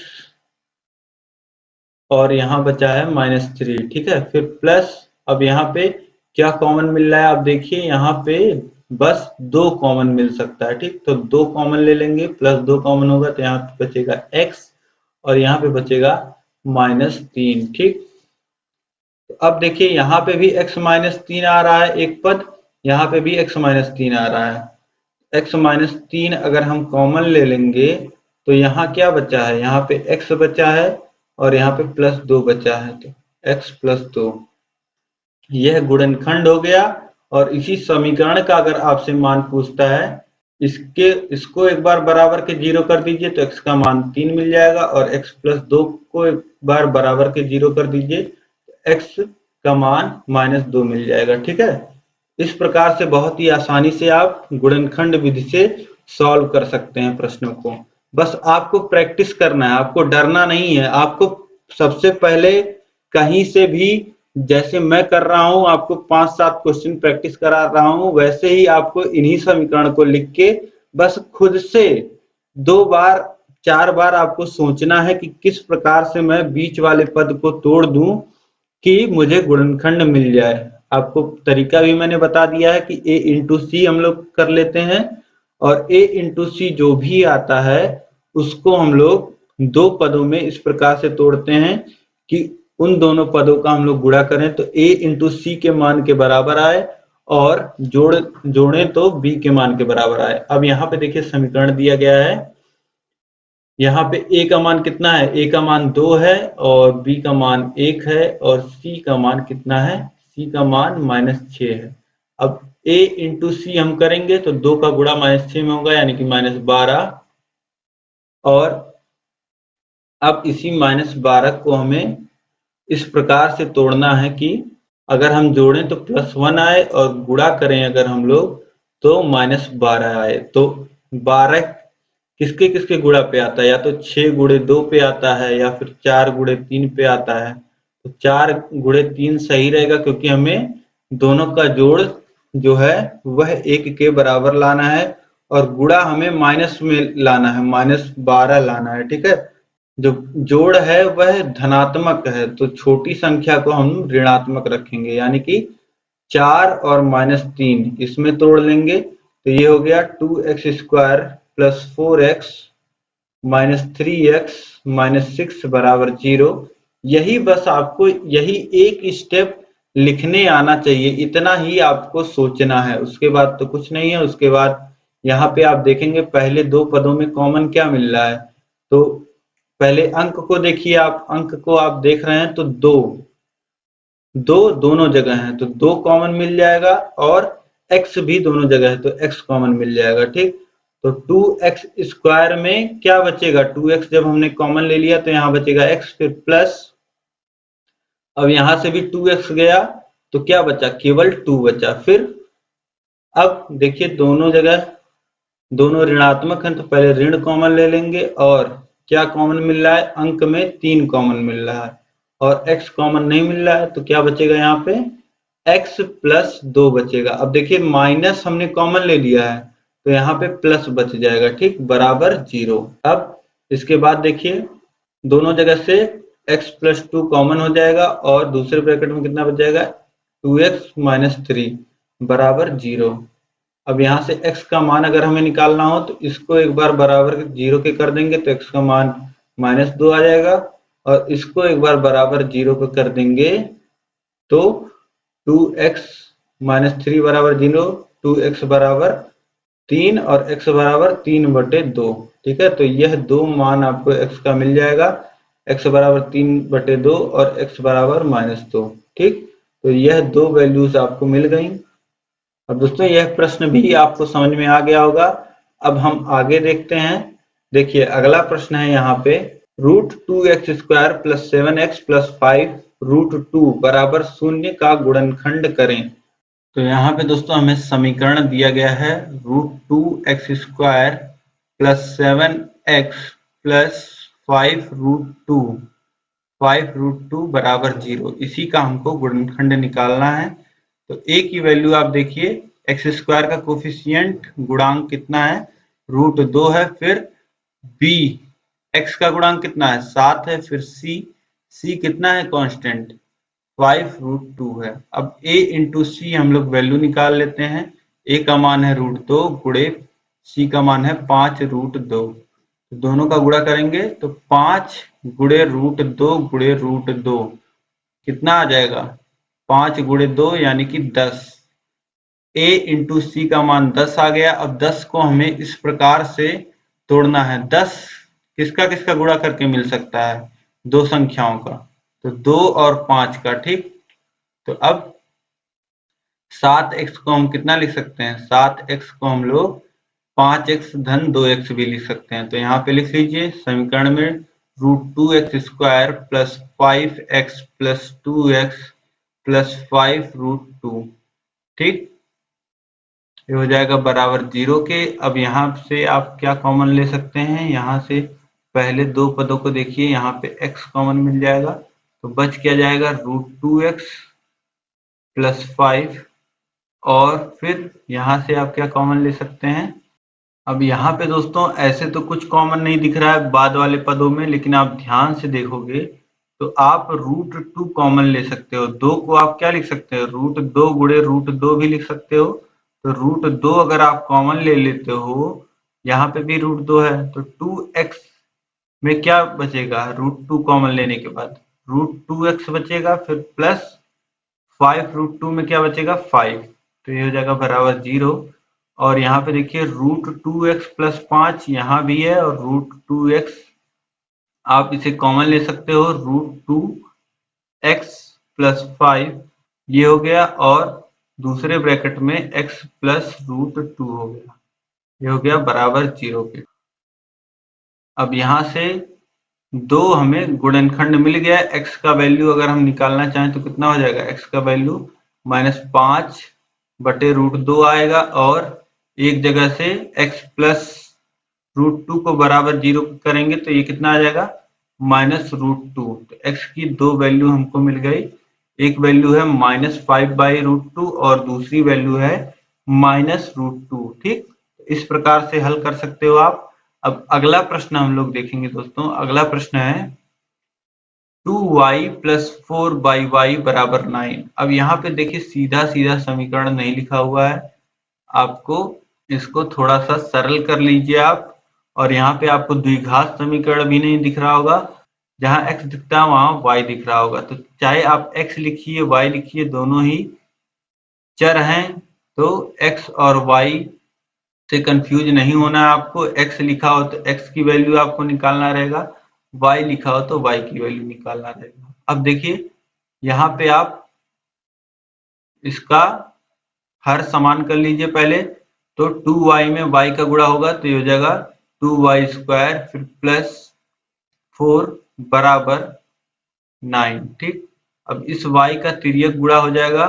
और यहाँ बचा है -3, ठीक है। फिर प्लस, अब यहाँ पे क्या कॉमन मिल रहा है, आप देखिए यहाँ पे बस 2 कॉमन मिल सकता है, ठीक। तो 2 कॉमन ले लेंगे, +2 कॉमन होगा तो यहाँ पे बचेगा x और यहाँ पे बचेगा -3, ठीक। तो अब देखिए यहाँ पे भी x -3 आ रहा है एक पद, यहाँ पे भी x -3 आ रहा है। x -3 अगर हम कॉमन ले लेंगे तो यहाँ क्या बचा है, यहाँ पे x बचा है और यहाँ पे +2 बचा है, तो x +2 यह गुणनखंड हो गया। और इसी समीकरण का अगर आपसे मान पूछता है, इसको एक बार बराबर के 0 कर दीजिए तो x का मान 3 मिल जाएगा, और x +2 को एक बार बराबर के 0 कर दीजिए तो x का मान -2 मिल जाएगा, ठीक है। इस प्रकार से बहुत ही आसानी से आप गुणनखंड विधि से सॉल्व कर सकते हैं प्रश्नों को। बस आपको प्रैक्टिस करना है, आपको डरना नहीं है। आपको सबसे पहले कहीं से भी, जैसे मैं कर रहा हूं, आपको 5-7 क्वेश्चन प्रैक्टिस करा रहा हूं, वैसे ही आपको इन्हीं समीकरण को लिख के बस खुद से 2 बार 4 बार आपको सोचना है कि किस प्रकार से मैं बीच वाले पद को तोड़ दूं कि मुझे गुणनखंड मिल जाए। आपको तरीका भी मैंने बता दिया है कि a इंटू सी हम लोग कर लेते हैं, और a इंटू सी जो भी आता है उसको हम लोग दो पदों में इस प्रकार से तोड़ते हैं कि उन दोनों पदों का हम लोग गुणा करें तो a इंटू सी के मान के बराबर आए, और जोड़ें तो b के मान के बराबर आए। अब यहाँ पे देखिए समीकरण दिया गया है, यहाँ पे a का मान कितना है, a का मान 2 है और b का मान 1 है, और c का मान कितना है, c का मान -6 है। अब a इंटू सी हम करेंगे तो 2 का गुणा -6 में होगा, यानी कि -12। और अब इसी -12 को हमें इस प्रकार से तोड़ना है कि अगर हम जोड़ें तो +1 आए और गुणा करें अगर हम लोग तो -12 आए। तो 12 किसके किसके गुणा पे आता है, या तो 6 गुणे 2 पे आता है या फिर 4 गुणे 3 पे आता है। तो 4 गुणे 3 सही रहेगा, क्योंकि हमें दोनों का जोड़ जो है वह 1 के बराबर लाना है, और गुणा हमें माइनस में लाना है, -12 लाना है, ठीक है। जो जोड़ है वह धनात्मक है, तो छोटी संख्या को हम ऋणात्मक रखेंगे, यानी कि 4 और -3 इसमें तोड़ लेंगे तो ये हो गया 2x² plus 4x minus 3x minus 6 बराबर 0। यही बस आपको यही एक स्टेप लिखने आना चाहिए, इतना ही आपको सोचना है, उसके बाद तो कुछ नहीं है। उसके बाद यहाँ पे आप देखेंगे पहले दो पदों में कॉमन क्या मिल रहा है, तो पहले अंक को देखिए आप, अंक को आप देख रहे हैं तो दो दो दोनों जगह है तो दो कॉमन मिल जाएगा, और x भी दोनों जगह है तो x कॉमन मिल जाएगा। ठीक, तो 2x² में क्या बचेगा, 2x जब हमने कॉमन ले लिया तो यहाँ बचेगा x, फिर प्लस, अब यहाँ से भी 2x गया तो क्या बचा, केवल 2 बचा। फिर अब देखिए दोनों जगह दोनों ऋणात्मक हैं तो पहले ऋण कॉमन ले लेंगे, और क्या कॉमन मिल रहा है, अंक में 3 कॉमन मिल रहा है और x कॉमन नहीं मिल रहा है तो क्या बचेगा यहाँ पे, x प्लस 2 बचेगा। अब देखिए माइनस हमने कॉमन ले लिया है तो यहाँ पे प्लस बच जाएगा, ठीक, बराबर 0। अब इसके बाद देखिए दोनों जगह से x प्लस 2 कॉमन हो जाएगा और दूसरे ब्रैकेट में कितना बच जाएगा, 2x माइनस 3 बराबर 0। अब यहाँ से x का मान अगर हमें निकालना हो तो इसको एक बार बराबर 0 के कर देंगे तो x का मान -2 आ जाएगा, और इसको एक बार बराबर 0 पे कर देंगे तो 2x माइनस 3 बराबर 0, 2x बराबर 3 और x बराबर 3/2। ठीक है, तो यह दो मान आपको x का मिल जाएगा, x बराबर 3/2 और x बराबर -2। ठीक, तो यह दो वैल्यूज आपको मिल गई। अब दोस्तों यह प्रश्न भी आपको समझ में आ गया होगा। अब हम आगे देखते हैं। देखिए अगला प्रश्न है यहाँ पे, √2x² प्लस 7x प्लस 5 √2 बराबर 0 का गुणनखंड करें। तो यहाँ पे दोस्तों हमें समीकरण दिया गया है √2x² प्लस 7x प्लस 5√2 बराबर 0, इसी का हमको गुणनखंड निकालना है। तो a की वैल्यू आप देखिए, x² का कोफिशिएंट गुणांक कितना है, √2 है, फिर b x का गुणांक कितना है 7 है, फिर c कितना है कांस्टेंट 5√2 है। अब a इंटू सी हम लोग वैल्यू निकाल लेते हैं, a का मान है √2 गुणे c का मान है 5√2, दोनों का गुणा करेंगे तो 5 गुणे √2 गुणे √2 कितना आ जाएगा, 5 गुणे 2 यानी कि 10। a इंटू सी का मान 10 आ गया। अब 10 को हमें इस प्रकार से तोड़ना है, 10 किसका किसका गुणा करके मिल सकता है, दो संख्याओं का, तो 2 और 5 का। ठीक, तो अब 7x को हम कितना लिख सकते हैं, 7x को हम लोग 5x धन 2x भी लिख सकते हैं। तो यहाँ पे लिख लीजिए समीकरण में √2x² plus 5x plus 2x plus 5√2। ठीक, ये हो जाएगा बराबर 0 के। अब यहाँ से आप क्या कॉमन ले सकते हैं, यहाँ से पहले दो पदों को देखिए, यहाँ पे x कॉमन मिल जाएगा तो बच क्या जाएगा, √2x प्लस 5, और फिर यहाँ से आप क्या कॉमन ले सकते हैं। अब यहाँ पे दोस्तों ऐसे तो कुछ कॉमन नहीं दिख रहा है बाद वाले पदों में, लेकिन आप ध्यान से देखोगे तो आप √2 कॉमन ले सकते हो। 2 को आप क्या लिख सकते हो, √2 गुणे √2 भी लिख सकते हो। तो √2 अगर आप कॉमन ले लेते हो, यहाँ पे भी √2 है तो 2x में क्या बचेगा, √2 कॉमन लेने के बाद √2x बचेगा, फिर प्लस 5√2 में क्या बचेगा 5, तो ये हो जाएगा बराबर 0। और यहाँ पे देखिए √2x प्लस 5 यहाँ भी है, और √2x आप इसे कॉमन ले सकते हो, √2x प्लस 5 ये हो गया, और दूसरे ब्रैकेट में x प्लस √2 हो गया, ये हो गया बराबर 0 के। अब यहाँ से दो हमें गुणनखंड मिल गया, x का वैल्यू अगर हम निकालना चाहें तो कितना हो जाएगा, x का वैल्यू -5/√2 आएगा, और एक जगह से x प्लस √2 को बराबर 0 करेंगे तो ये कितना आ जाएगा -√2। तो x की दो वैल्यू हमको मिल गई, एक वैल्यू है -5/√2 और दूसरी वैल्यू है -√2। ठीक, इस प्रकार से हल कर सकते हो आप। अब अगला प्रश्न हम लोग देखेंगे दोस्तों। अगला प्रश्न है 2y प्लस 4y बराबर 9। अब यहाँ पे देखिए सीधा सीधा समीकरण नहीं लिखा हुआ है, आपको इसको थोड़ा सा सरल कर लीजिए आप। और यहाँ पे आपको द्विघात समीकरण भी नहीं दिख रहा होगा, जहाँ x दिखता है वहां y दिख रहा होगा। तो चाहे आप x लिखिए y लिखिए, दोनों ही चर हैं, तो x और y से कंफ्यूज नहीं होना है आपको। x लिखा हो तो x की वैल्यू आपको निकालना रहेगा, y लिखा हो तो y की वैल्यू निकालना रहेगा। अब देखिए यहाँ पे आप इसका हर समान कर लीजिए पहले। तो 2y में y का गुणा होगा तो ये हो जाएगा 2y स्क्वायर फिर प्लस 4 बराबर 9। ठीक, अब इस y का तिर्यक गुणा हो जाएगा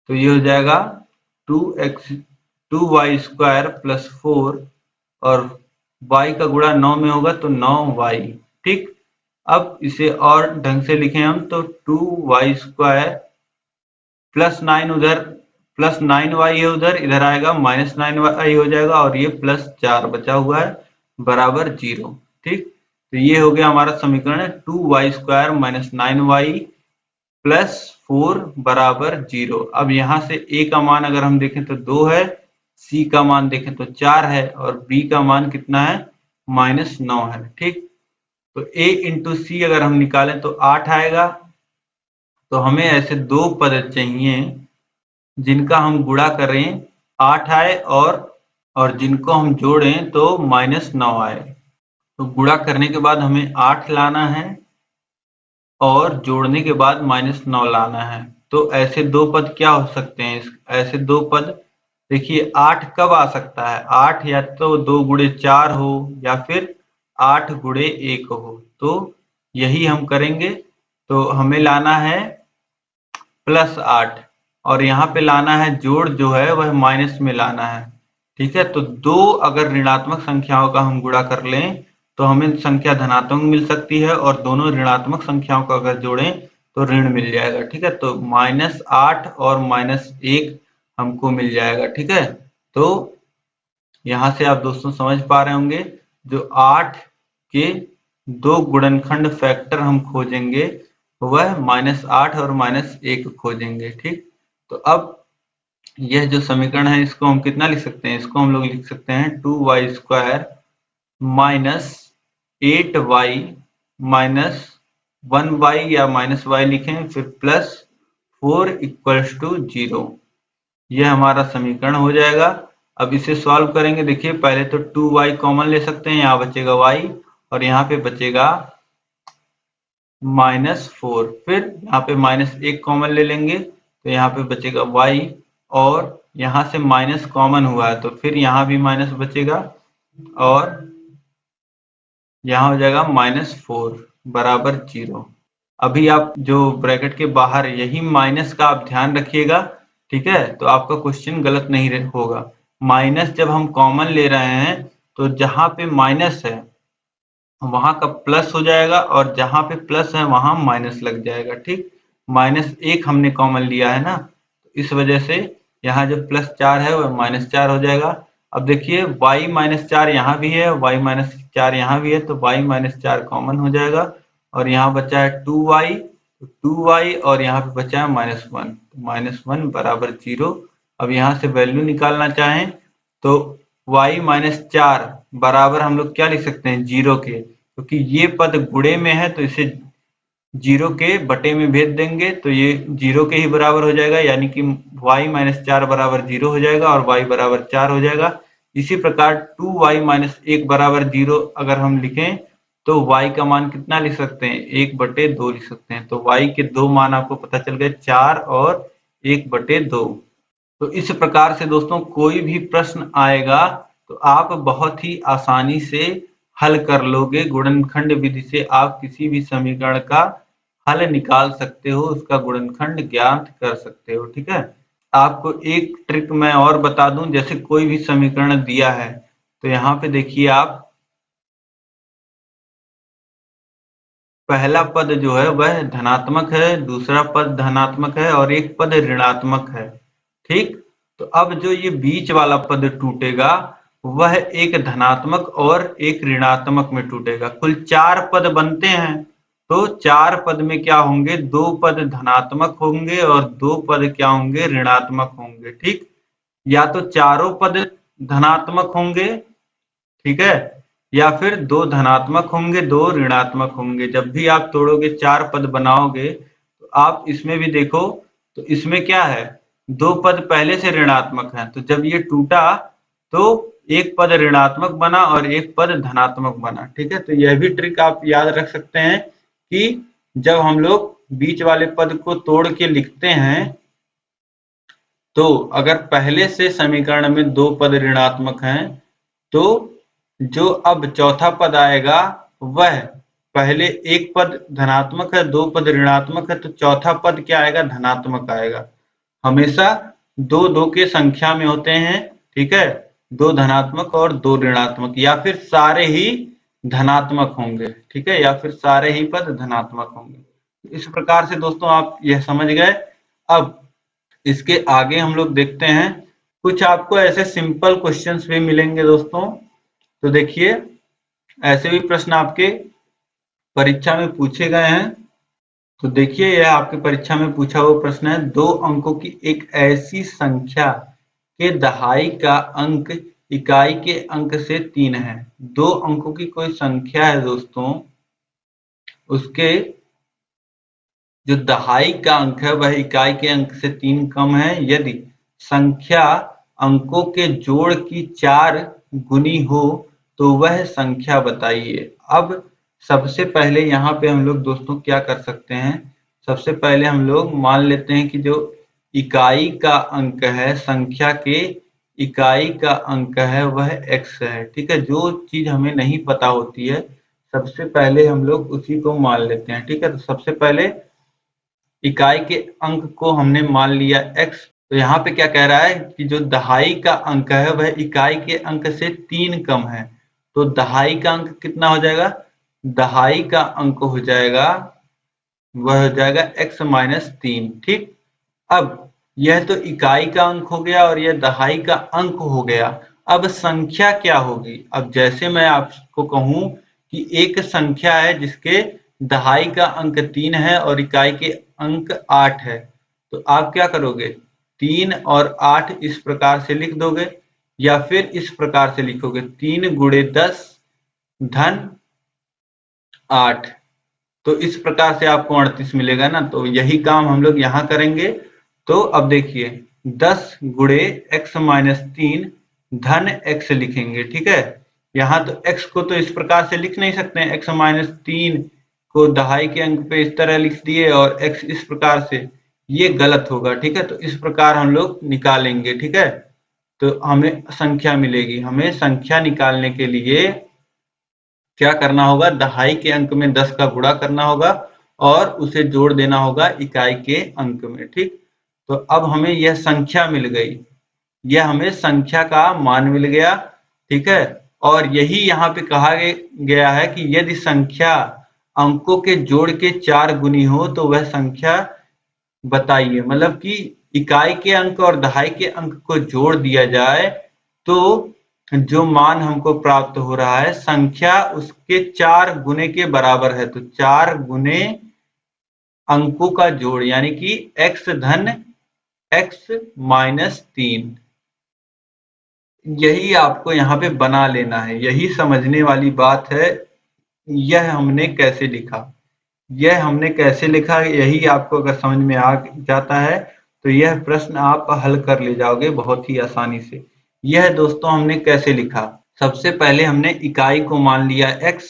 तो ये हो जाएगा 2y स्क्वायर प्लस 4 और y का गुणा 9 में होगा तो 9y। ठीक, अब इसे और ढंग से लिखें हम तो 2y स्क्वायर प्लस 9 उधर प्लस 9y है, उधर इधर आएगा माइनस 9y हो जाएगा और ये प्लस 4 बचा हुआ है बराबर 0। ठीक, तो ये हो गया हमारा समीकरण 2y square minus 9y plus 4 बराबर 0। अब यहाँ से a का मान अगर हम देखें तो 2 है, c का मान देखें तो 4 है और b का मान कितना है माइनस 9 है। ठीक, तो a इंटू सी अगर हम निकालें तो 8 आएगा। तो हमें ऐसे दो पद चाहिए जिनका हम गुणा करें 8 आए और जिनको हम जोड़ें तो माइनस 9 आए। तो गुणा करने के बाद हमें 8 लाना है और जोड़ने के बाद माइनस 9 लाना है। तो ऐसे दो पद क्या हो सकते हैं? ऐसे दो पद देखिए 8 कब आ सकता है? 8 या तो 2 गुणे 4 हो या फिर 8 गुणे 1 हो। तो यही हम करेंगे। तो हमें लाना है प्लस 8 और यहाँ पे लाना है जोड़ जो है वह माइनस में लाना है। ठीक है, तो दो अगर ऋणात्मक संख्याओं का हम गुणा कर लें तो हमें संख्या धनात्मक मिल सकती है और दोनों ऋणात्मक संख्याओं का अगर जोड़ें तो ऋण मिल जाएगा। ठीक है, तो माइनस 8 और माइनस 1 हमको मिल जाएगा। ठीक है, तो यहाँ से आप दोस्तों समझ पा रहे होंगे जो 8 के दो गुणनखंड फैक्टर हम खोजेंगे वह -8 और -1 खोजेंगे। ठीक, तो अब यह जो समीकरण है इसको हम कितना लिख सकते हैं? इसको हम लोग लिख सकते हैं 2y square minus 8y minus 1y या माइनस y लिखें फिर प्लस 4 इक्वल्स टू 0। यह हमारा समीकरण हो जाएगा। अब इसे सॉल्व करेंगे। देखिए पहले तो 2y कॉमन ले सकते हैं, यहाँ बचेगा y और यहाँ पे बचेगा -4। फिर यहाँ पे -1 कॉमन ले लेंगे तो यहाँ पे बचेगा y और यहाँ से माइनस कॉमन हुआ है तो फिर यहाँ भी माइनस बचेगा और यहाँ हो जाएगा -4 बराबर 0। अभी आप जो ब्रैकेट के बाहर यही माइनस का आप ध्यान रखिएगा। ठीक है, तो आपका क्वेश्चन गलत नहीं होगा। माइनस जब हम कॉमन ले रहे हैं तो जहाँ पे माइनस है वहां का प्लस हो जाएगा और जहां पे प्लस है वहां माइनस लग जाएगा। ठीक, -1 हमने कॉमन लिया है ना, तो इस वजह से यहाँ जो +4 है वह -4 हो जाएगा। अब देखिए y -4 यहाँ भी है, y -4 यहाँ भी है, तो y -4 कॉमन हो जाएगा और यहाँ बचा है 2y, तो 2y और यहाँ पे बचा है -1, तो -1 बराबर 0। अब यहाँ से वैल्यू निकालना चाहें तो y -4 बराबर हम लोग क्या लिख सकते हैं? 0 के, क्योंकि ये पद गुणे में है तो इसे 0 के बटे में भेज देंगे तो ये 0 के ही बराबर हो जाएगा, यानी कि y -4 बराबर 0 हो जाएगा और y बराबर 4 हो जाएगा। इसी प्रकार 2y -1 बराबर 0 अगर हम लिखें तो y का मान कितना लिख सकते हैं? 1/2 लिख सकते हैं। तो y के दो मान आपको पता चल गए, 4 और 1/2। तो इस प्रकार से दोस्तों कोई भी प्रश्न आएगा तो आप बहुत ही आसानी से हल कर लोगे। गुणनखंड विधि से आप किसी भी समीकरण का हल निकाल सकते हो, उसका गुणनखंड ज्ञात कर सकते हो। ठीक है, आपको एक ट्रिक मैं और बता दूं, जैसे कोई भी समीकरण दिया है तो यहाँ पे देखिए आप पहला पद जो है वह धनात्मक है, दूसरा पद धनात्मक है और एक पद ऋणात्मक है। ठीक, तो अब जो ये बीच वाला पद टूटेगा वह एक धनात्मक और एक ऋणात्मक में टूटेगा। कुल 4 पद बनते हैं तो 4 पद में क्या होंगे, 2 पद धनात्मक होंगे और 2 पद क्या होंगे, ऋणात्मक होंगे। ठीक, या तो चारों पद धनात्मक होंगे, ठीक है, या फिर 2 धनात्मक होंगे 2 ऋणात्मक होंगे। जब भी आप तोड़ोगे 4 पद बनाओगे तो आप इसमें भी देखो, तो इसमें क्या है, 2 पद पहले से ऋणात्मक है, तो जब ये टूटा तो एक पद ऋणात्मक बना और एक पद धनात्मक बना। ठीक है, तो यह भी ट्रिक आप याद रख सकते हैं कि जब हम लोग बीच वाले पद को तोड़ के लिखते हैं तो अगर पहले से समीकरण में 2 पद ऋणात्मक हैं तो जो अब चौथा पद आएगा वह, पहले एक पद धनात्मक है 2 पद ऋणात्मक है, तो चौथा पद क्या आएगा, धनात्मक आएगा। हमेशा 2 2 के संख्या में होते हैं, ठीक है, 2 धनात्मक और 2 ऋणात्मक, या फिर सारे ही धनात्मक होंगे। ठीक है, या फिर सारे ही पद धनात्मक होंगे। इस प्रकार से दोस्तों आप यह समझ गए। अब इसके आगे हम लोग देखते हैं, कुछ आपको ऐसे सिंपल क्वेश्चंस भी मिलेंगे दोस्तों। तो देखिए, ऐसे भी प्रश्न आपके परीक्षा में पूछे गए हैं। तो देखिए, यह आपके परीक्षा में पूछा हुआ प्रश्न है, 2 अंकों की एक ऐसी संख्या के दहाई का अंक इकाई के अंक से 3 है। 2 अंकों की कोई संख्या है दोस्तों, उसके जो दहाई का अंक है वह इकाई के अंक से 3 कम है यदि संख्या अंकों के जोड़ की 4 गुनी हो तो वह संख्या बताइए। अब सबसे पहले यहाँ पे हम लोग दोस्तों क्या कर सकते हैं, सबसे पहले हम लोग मान लेते हैं कि जो इकाई का अंक है, संख्या के इकाई का अंक है वह x है। ठीक है, जो चीज हमें नहीं पता होती है सबसे पहले हम लोग उसी को मान लेते हैं। ठीक है, तो सबसे पहले इकाई के अंक को हमने मान लिया x। तो यहाँ पे क्या कह रहा है कि जो दहाई का अंक है वह इकाई के अंक से 3 कम है। तो दहाई का अंक कितना हो जाएगा, दहाई का अंक हो जाएगा, वह हो जाएगा x माइनस 3। ठीक, अब यह तो इकाई का अंक हो गया और यह दहाई का अंक हो गया। अब संख्या क्या होगी, अब जैसे मैं आपको कहूं कि एक संख्या है जिसके दहाई का अंक 3 है और इकाई के अंक 8 है, तो आप क्या करोगे, 3 और 8 इस प्रकार से लिख दोगे, या फिर इस प्रकार से लिखोगे 3 गुणे 10 धन 8, तो इस प्रकार से आपको 38 मिलेगा ना। तो यही काम हम लोग यहाँ करेंगे। तो अब देखिए 10 गुणे x माइनस 3 धन x लिखेंगे। ठीक है, यहाँ तो x को तो इस प्रकार से लिख नहीं सकते हैं, x माइनस 3 को दहाई के अंक पे इस तरह लिख दिए और x इस प्रकार से, ये गलत होगा। ठीक है, तो इस प्रकार हम लोग निकालेंगे। ठीक है, तो हमें संख्या मिलेगी। हमें संख्या निकालने के लिए क्या करना होगा, दहाई के अंक में 10 का गुणा करना होगा और उसे जोड़ देना होगा इकाई के अंक में। ठीक, तो अब हमें यह संख्या मिल गई, यह हमें संख्या का मान मिल गया। ठीक है, और यही यहाँ पे कहा गया है कि यदि संख्या अंकों के जोड़ के 4 गुनी हो तो वह संख्या बताइए। मतलब कि इकाई के अंक और दहाई के अंक को जोड़ दिया जाए तो जो मान हमको प्राप्त हो रहा है संख्या उसके 4 गुने के बराबर है। तो 4 गुने अंकों का जोड़ यानी कि x धन x माइनस 3, यही आपको यहाँ पे बना लेना है। यही समझने वाली बात है। यह हमने कैसे लिखा, यह हमने कैसे लिखा, यही आपको अगर समझ में आ जाता है तो यह प्रश्न आप हल कर ले जाओगे बहुत ही आसानी से। यह दोस्तों हमने कैसे लिखा, सबसे पहले हमने इकाई को मान लिया x।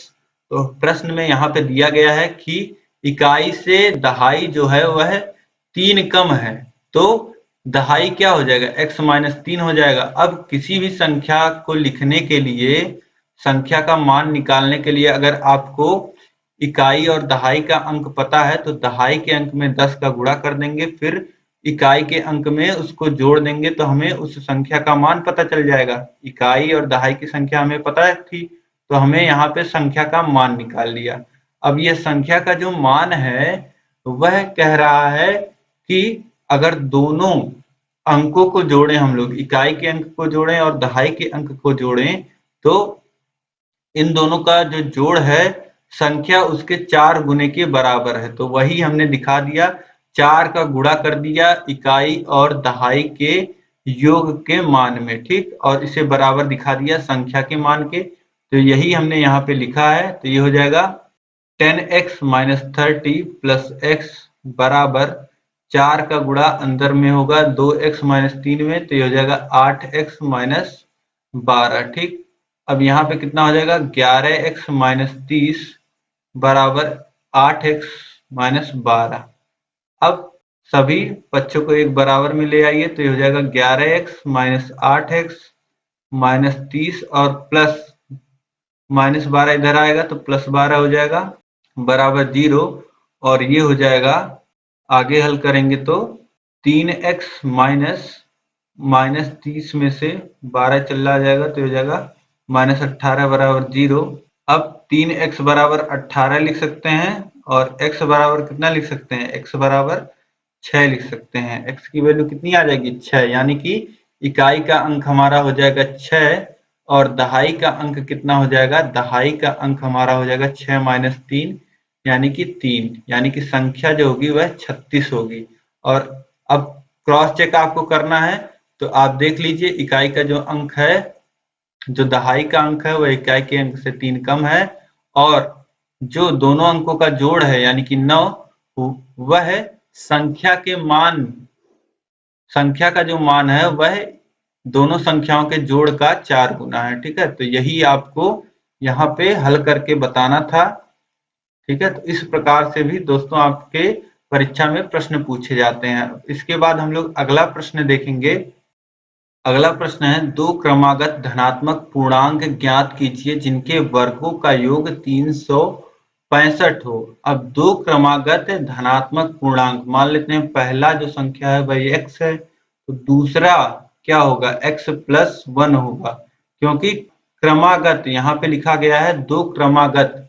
तो प्रश्न में यहाँ पे दिया गया है कि इकाई से दहाई जो है वह 3 कम है, तो दहाई क्या हो जाएगा, x माइनस 3 हो जाएगा। अब किसी भी संख्या को लिखने के लिए, संख्या का मान निकालने के लिए अगर आपको इकाई और दहाई का अंक पता है तो दहाई के अंक में 10 का गुणा कर देंगे, फिर इकाई के अंक में उसको जोड़ देंगे तो हमें उस संख्या का मान पता चल जाएगा। इकाई और दहाई की संख्या हमें पता थी तो हमें यहाँ पे संख्या का मान निकाल लिया। अब यह संख्या का जो मान है वह कह रहा है कि अगर दोनों अंकों को जोड़ें, हम लोग इकाई के अंक को जोड़ें और दहाई के अंक को जोड़ें, तो इन दोनों का जो जोड़ है संख्या उसके 4 गुने के बराबर है। तो वही हमने दिखा दिया, 4 का गुणा कर दिया इकाई और दहाई के योग के मान में, ठीक, और इसे बराबर दिखा दिया संख्या के मान के। तो यही हमने यहाँ पे लिखा है। तो ये हो जाएगा 10x माइनस 30 प्लस x बराबर 4 का गुणा अंदर में होगा 2x माइनस 3 में, तो ये हो जाएगा 8x माइनस 12, ठीक। अब यहाँ पे कितना हो जाएगा 11x माइनस 30 बराबर 8x माइनस 12। अब सभी बच्चों को एक बराबर में ले आइए, तो ये हो जाएगा 11x माइनस 8x माइनस 30 और प्लस माइनस 12 इधर आएगा तो प्लस 12 हो जाएगा बराबर 0। और ये हो जाएगा, आगे हल करेंगे तो 3x माइनस 30 में से 12 चला जाएगा तो हो जाएगा माइनस 18 बराबर 0। अब 3x बराबर 18 लिख सकते हैं और x बराबर कितना लिख सकते हैं, x बराबर 6 लिख सकते हैं। x की वैल्यू कितनी आ जाएगी 6, यानी कि इकाई का अंक हमारा हो जाएगा 6 और दहाई का अंक कितना हो जाएगा, दहाई का अंक हमारा हो जाएगा 6 माइनस 3 यानी कि 3, यानी कि संख्या जो होगी वह 36 होगी। और अब क्रॉस चेक आपको करना है, तो आप देख लीजिए इकाई का जो अंक है, जो दहाई का अंक है वह इकाई के अंक से 3 कम है, और जो दोनों अंकों का जोड़ है यानी कि 9 वह संख्या के मान, संख्या का जो मान है वह दोनों संख्याओं के जोड़ का 4 गुना है, ठीक है। तो यही आपको यहाँ पे हल करके बताना था, ठीक है। तो इस प्रकार से भी दोस्तों आपके परीक्षा में प्रश्न पूछे जाते हैं। इसके बाद हम लोग अगला प्रश्न देखेंगे। अगला प्रश्न है, दो क्रमागत धनात्मक पूर्णांक ज्ञात कीजिए जिनके वर्गों का योग 365 हो। अब दो क्रमागत धनात्मक पूर्णांक, मान लेते हैं पहला जो संख्या है वह x है, तो दूसरा क्या होगा x प्लस 1 होगा, क्योंकि क्रमागत यहाँ पे लिखा गया है दो क्रमागत।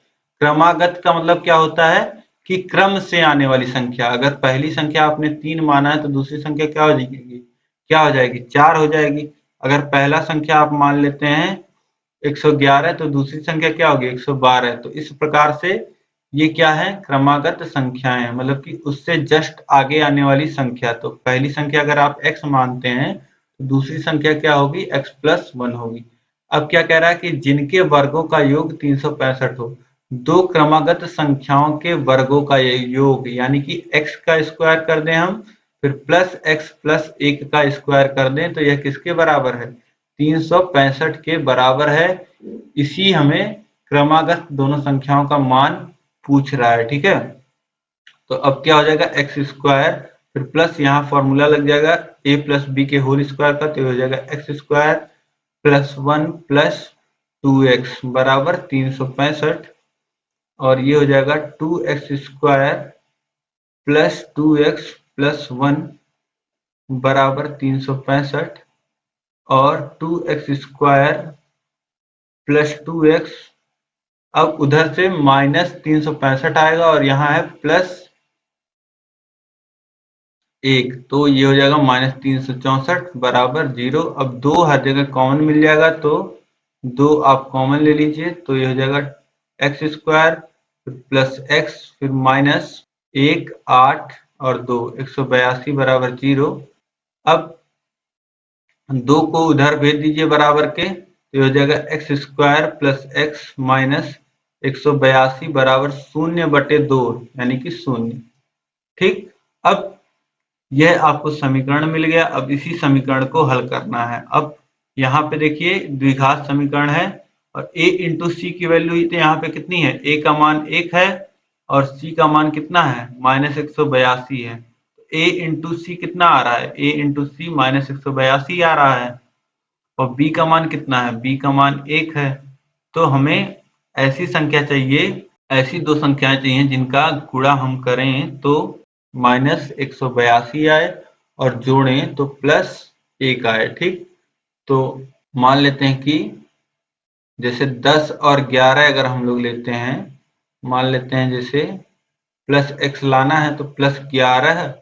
क्रमागत का मतलब क्या होता है कि क्रम से आने वाली संख्या। अगर पहली संख्या आपने 3 माना है तो दूसरी संख्या क्या हो जाएगी, 4 हो जाएगी। अगर पहला संख्या आप मान लेते हैं 111 तो दूसरी संख्या क्या होगी 112। तो इस प्रकार से ये क्या है, क्रमागत संख्याएं, मतलब कि उससे जस्ट आगे आने वाली संख्या। तो पहली संख्या अगर आप x मानते हैं तो दूसरी संख्या क्या होगी x प्लस 1 होगी। अब क्या कह रहा है कि जिनके वर्गों का योग 365 हो। दो क्रमागत संख्याओं के वर्गों का योग यानी कि x का स्क्वायर कर दें हम, फिर प्लस x प्लस 1 का स्क्वायर कर दें, तो यह किसके बराबर है 365 के बराबर है। इसी हमें क्रमागत दोनों संख्याओं का मान पूछ रहा है, ठीक है। तो अब क्या हो जाएगा एक्स स्क्वायर, फिर प्लस यहाँ फॉर्मूला लग जाएगा a प्लस बी के होल स्क्वायर का, तो हो जाएगा x square plus 1 plus 2x बराबर 365, और ये हो जाएगा 2x square plus 2x plus 1 बराबर 365 और 2x स्क्वायर प्लस 2x, अब उधर से माइनस 365 आएगा और यहाँ है प्लस 1, तो ये हो जाएगा माइनस 364 बराबर 0। अब 2 हर जगह कॉमन मिल जाएगा, तो 2 आप कॉमन ले लीजिए, तो ये हो जाएगा एक्स स्क्वायर प्लस एक्स फिर माइनस 1 8 और 2 182 बराबर 0। अब 2 को उधर भेज दीजिए बराबर के, तो हो जाएगा x square plus x minus 182 बराबर 0/2 यानी कि 0, ठीक। अब यह आपको समीकरण मिल गया। अब इसी समीकरण को हल करना है। अब यहाँ पे देखिए द्विघात समीकरण है और a इंटू सी की वैल्यू तो यहाँ पे कितनी है, a का मान 1 है और c का मान कितना है माइनस 182 है। a इंटू सी कितना आ रहा है, a इंटू सी माइनस 182 आ रहा है, और b का मान कितना है, b का मान 1 है। तो हमें ऐसी संख्या चाहिए, ऐसी दो संख्याएं चाहिए जिनका गुणा हम करें तो माइनस 182 आए और जोड़ें तो प्लस 1 आए, ठीक। तो मान लेते हैं कि जैसे 10 और 11 अगर हम लोग लेते हैं, मान लेते हैं जैसे प्लस x लाना है तो प्लस 11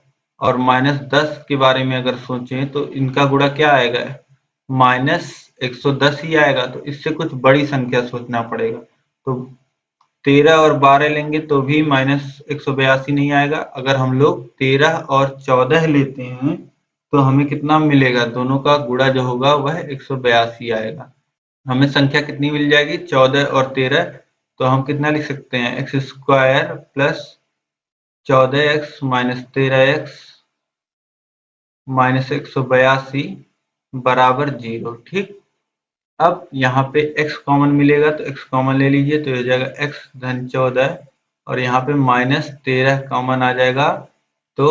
और माइनस 10 के बारे में अगर सोचें तो इनका गुणा क्या आएगा माइनस 110 ही आएगा। तो इससे कुछ बड़ी संख्या सोचना पड़ेगा। तो 13 और 12 लेंगे तो भी -182 नहीं आएगा। अगर हम लोग 13 और 14 लेते हैं तो हमें कितना मिलेगा, दोनों का गुणा जो होगा वह 182 आएगा। हमें संख्या कितनी मिल जाएगी, 14 और 13। तो हम कितना लिख सकते हैं, x square plus 14x minus 13x minus 182 बराबर 0। ठीक, अब यहाँ पे x कॉमन मिलेगा तो x कॉमन ले लीजिए, तो हो जाएगा x धन 14 और यहाँ पे माइनस 13 कॉमन आ जाएगा तो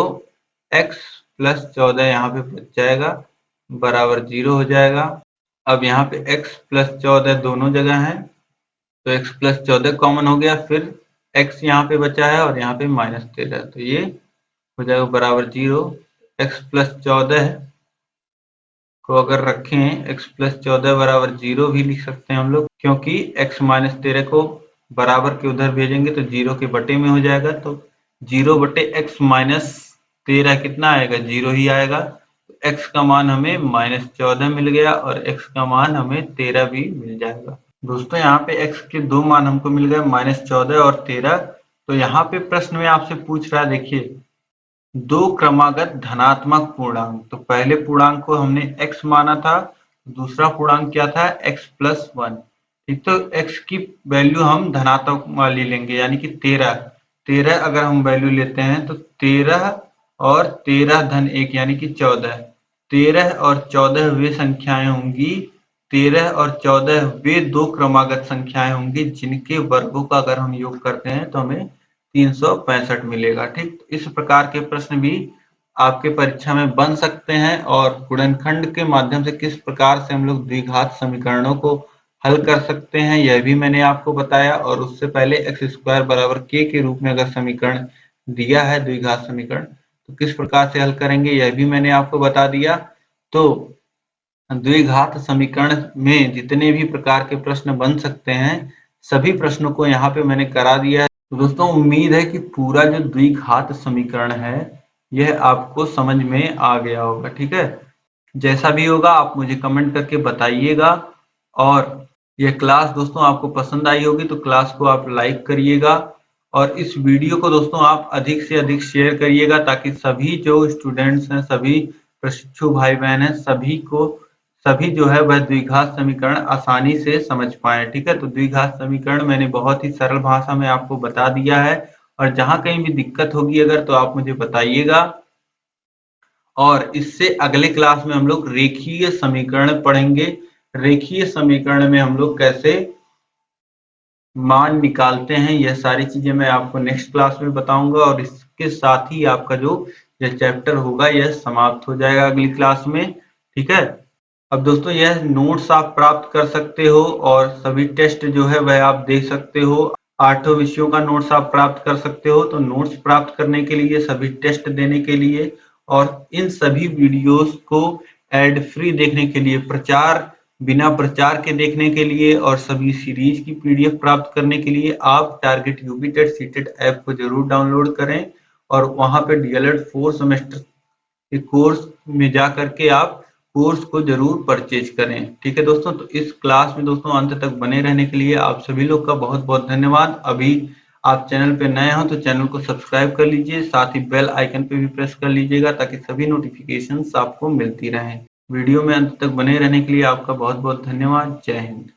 x प्लस 14 यहाँ पे बच जाएगा बराबर 0 हो जाएगा। अब यहाँ पे x प्लस 14 दोनों जगह है तो x प्लस 14 कॉमन हो गया, फिर x यहाँ पे बचा है और यहाँ पे माइनस 13, तो ये हो जाएगा बराबर 0। x प्लस 14 को अगर रखें, x प्लस 14 बराबर 0 भी लिख सकते हैं हम लोग, क्योंकि x माइनस 13 को बराबर के उधर भेजेंगे तो 0 के बटे में हो जाएगा, तो 0 बटे x माइनस 13 कितना आएगा, 0 ही आएगा। तो x का मान हमें -14 मिल गया और x का मान हमें 13 भी मिल जाएगा। दोस्तों यहाँ पे x के दो मान हमको मिल गए, -14 और 13। तो यहाँ पे प्रश्न में आपसे पूछ रहा है, देखिए, दो क्रमागत धनात्मक पूर्णांक, तो पहले पूर्णांक को हमने x माना था, दूसरा पूर्णांक क्या था, x प्लस 1। ठीक, तो x की वैल्यू हम धनात्मक वाली लेंगे, यानी कि 13 अगर हम वैल्यू लेते हैं तो 13 और 13 धन 1 यानी कि 14। 13 और 14 वे संख्याएं होंगी, 13 और 14 वे दो क्रमागत संख्याएं होंगी जिनके वर्गों का अगर हम योग करते हैं तो हमें 365 मिलेगा। ठीक, इस प्रकार के प्रश्न भी आपके परीक्षा में बन सकते हैं और गुणनखंड के माध्यम से किस प्रकार से हम लोग द्विघात समीकरणों को हल कर सकते हैं यह भी मैंने आपको बताया। और उससे पहले एक्स स्क्वायर बराबर के रूप में अगर समीकरण दिया है द्विघात समीकरण तो किस प्रकार से हल करेंगे यह भी मैंने आपको बता दिया। तो द्विघात समीकरण में जितने भी प्रकार के प्रश्न बन सकते हैं सभी प्रश्नों को यहाँ पे मैंने करा दिया है। तो दोस्तों उम्मीद है कि पूरा जो द्विघात समीकरण है यह आपको समझ में आ गया होगा। ठीक है, जैसा भी होगा आप मुझे कमेंट करके बताइएगा। और यह क्लास दोस्तों आपको पसंद आई होगी तो क्लास को आप लाइक करिएगा और इस वीडियो को दोस्तों आप अधिक से अधिक शेयर करिएगा ताकि सभी जो स्टूडेंट्स हैं, सभी प्रशिक्षु भाई बहन हैं, सभी जो है वह द्विघात समीकरण आसानी से समझ पाए। ठीक है, तो द्विघात समीकरण मैंने बहुत ही सरल भाषा में आपको बता दिया है और जहां कहीं भी दिक्कत होगी अगर तो आप मुझे बताइएगा। और इससे अगले क्लास में हम लोग रेखीय समीकरण पढ़ेंगे। रेखीय समीकरण में हम लोग कैसे मान निकालते हैं यह सारी चीजें मैं आपको नेक्स्ट क्लास में बताऊंगा और इसके साथ ही आपका जो यह चैप्टर होगा यह समाप्त हो जाएगा अगली क्लास में। ठीक है, अब दोस्तों यह नोट्स आप प्राप्त कर सकते हो और सभी टेस्ट जो है वह आप देख सकते हो। 8 विषयों का नोट्स आप प्राप्त कर सकते हो। तो नोट्स प्राप्त करने के लिए, सभी टेस्ट देने के लिए और इन सभी वीडियोस को एड फ्री देखने के लिए, बिना प्रचार के देखने के लिए और सभी सीरीज की पीडीएफ प्राप्त करने के लिए आप target UP TET CTET app को जरूर डाउनलोड करें और वहां पे डीएलएड 4 सेमेस्टर के कोर्स में जा करके आप कोर्स को जरूर परचेज करें। ठीक है दोस्तों, तो इस क्लास में दोस्तों अंत तक बने रहने के लिए आप सभी लोग का बहुत बहुत धन्यवाद। अभी आप चैनल पे नए हो तो चैनल को सब्सक्राइब कर लीजिए, साथ ही बेल आइकन पे भी प्रेस कर लीजिएगा ताकि सभी नोटिफिकेशंस आपको मिलती रहें। वीडियो में अंत तक बने रहने के लिए आपका बहुत बहुत धन्यवाद। जय हिंद।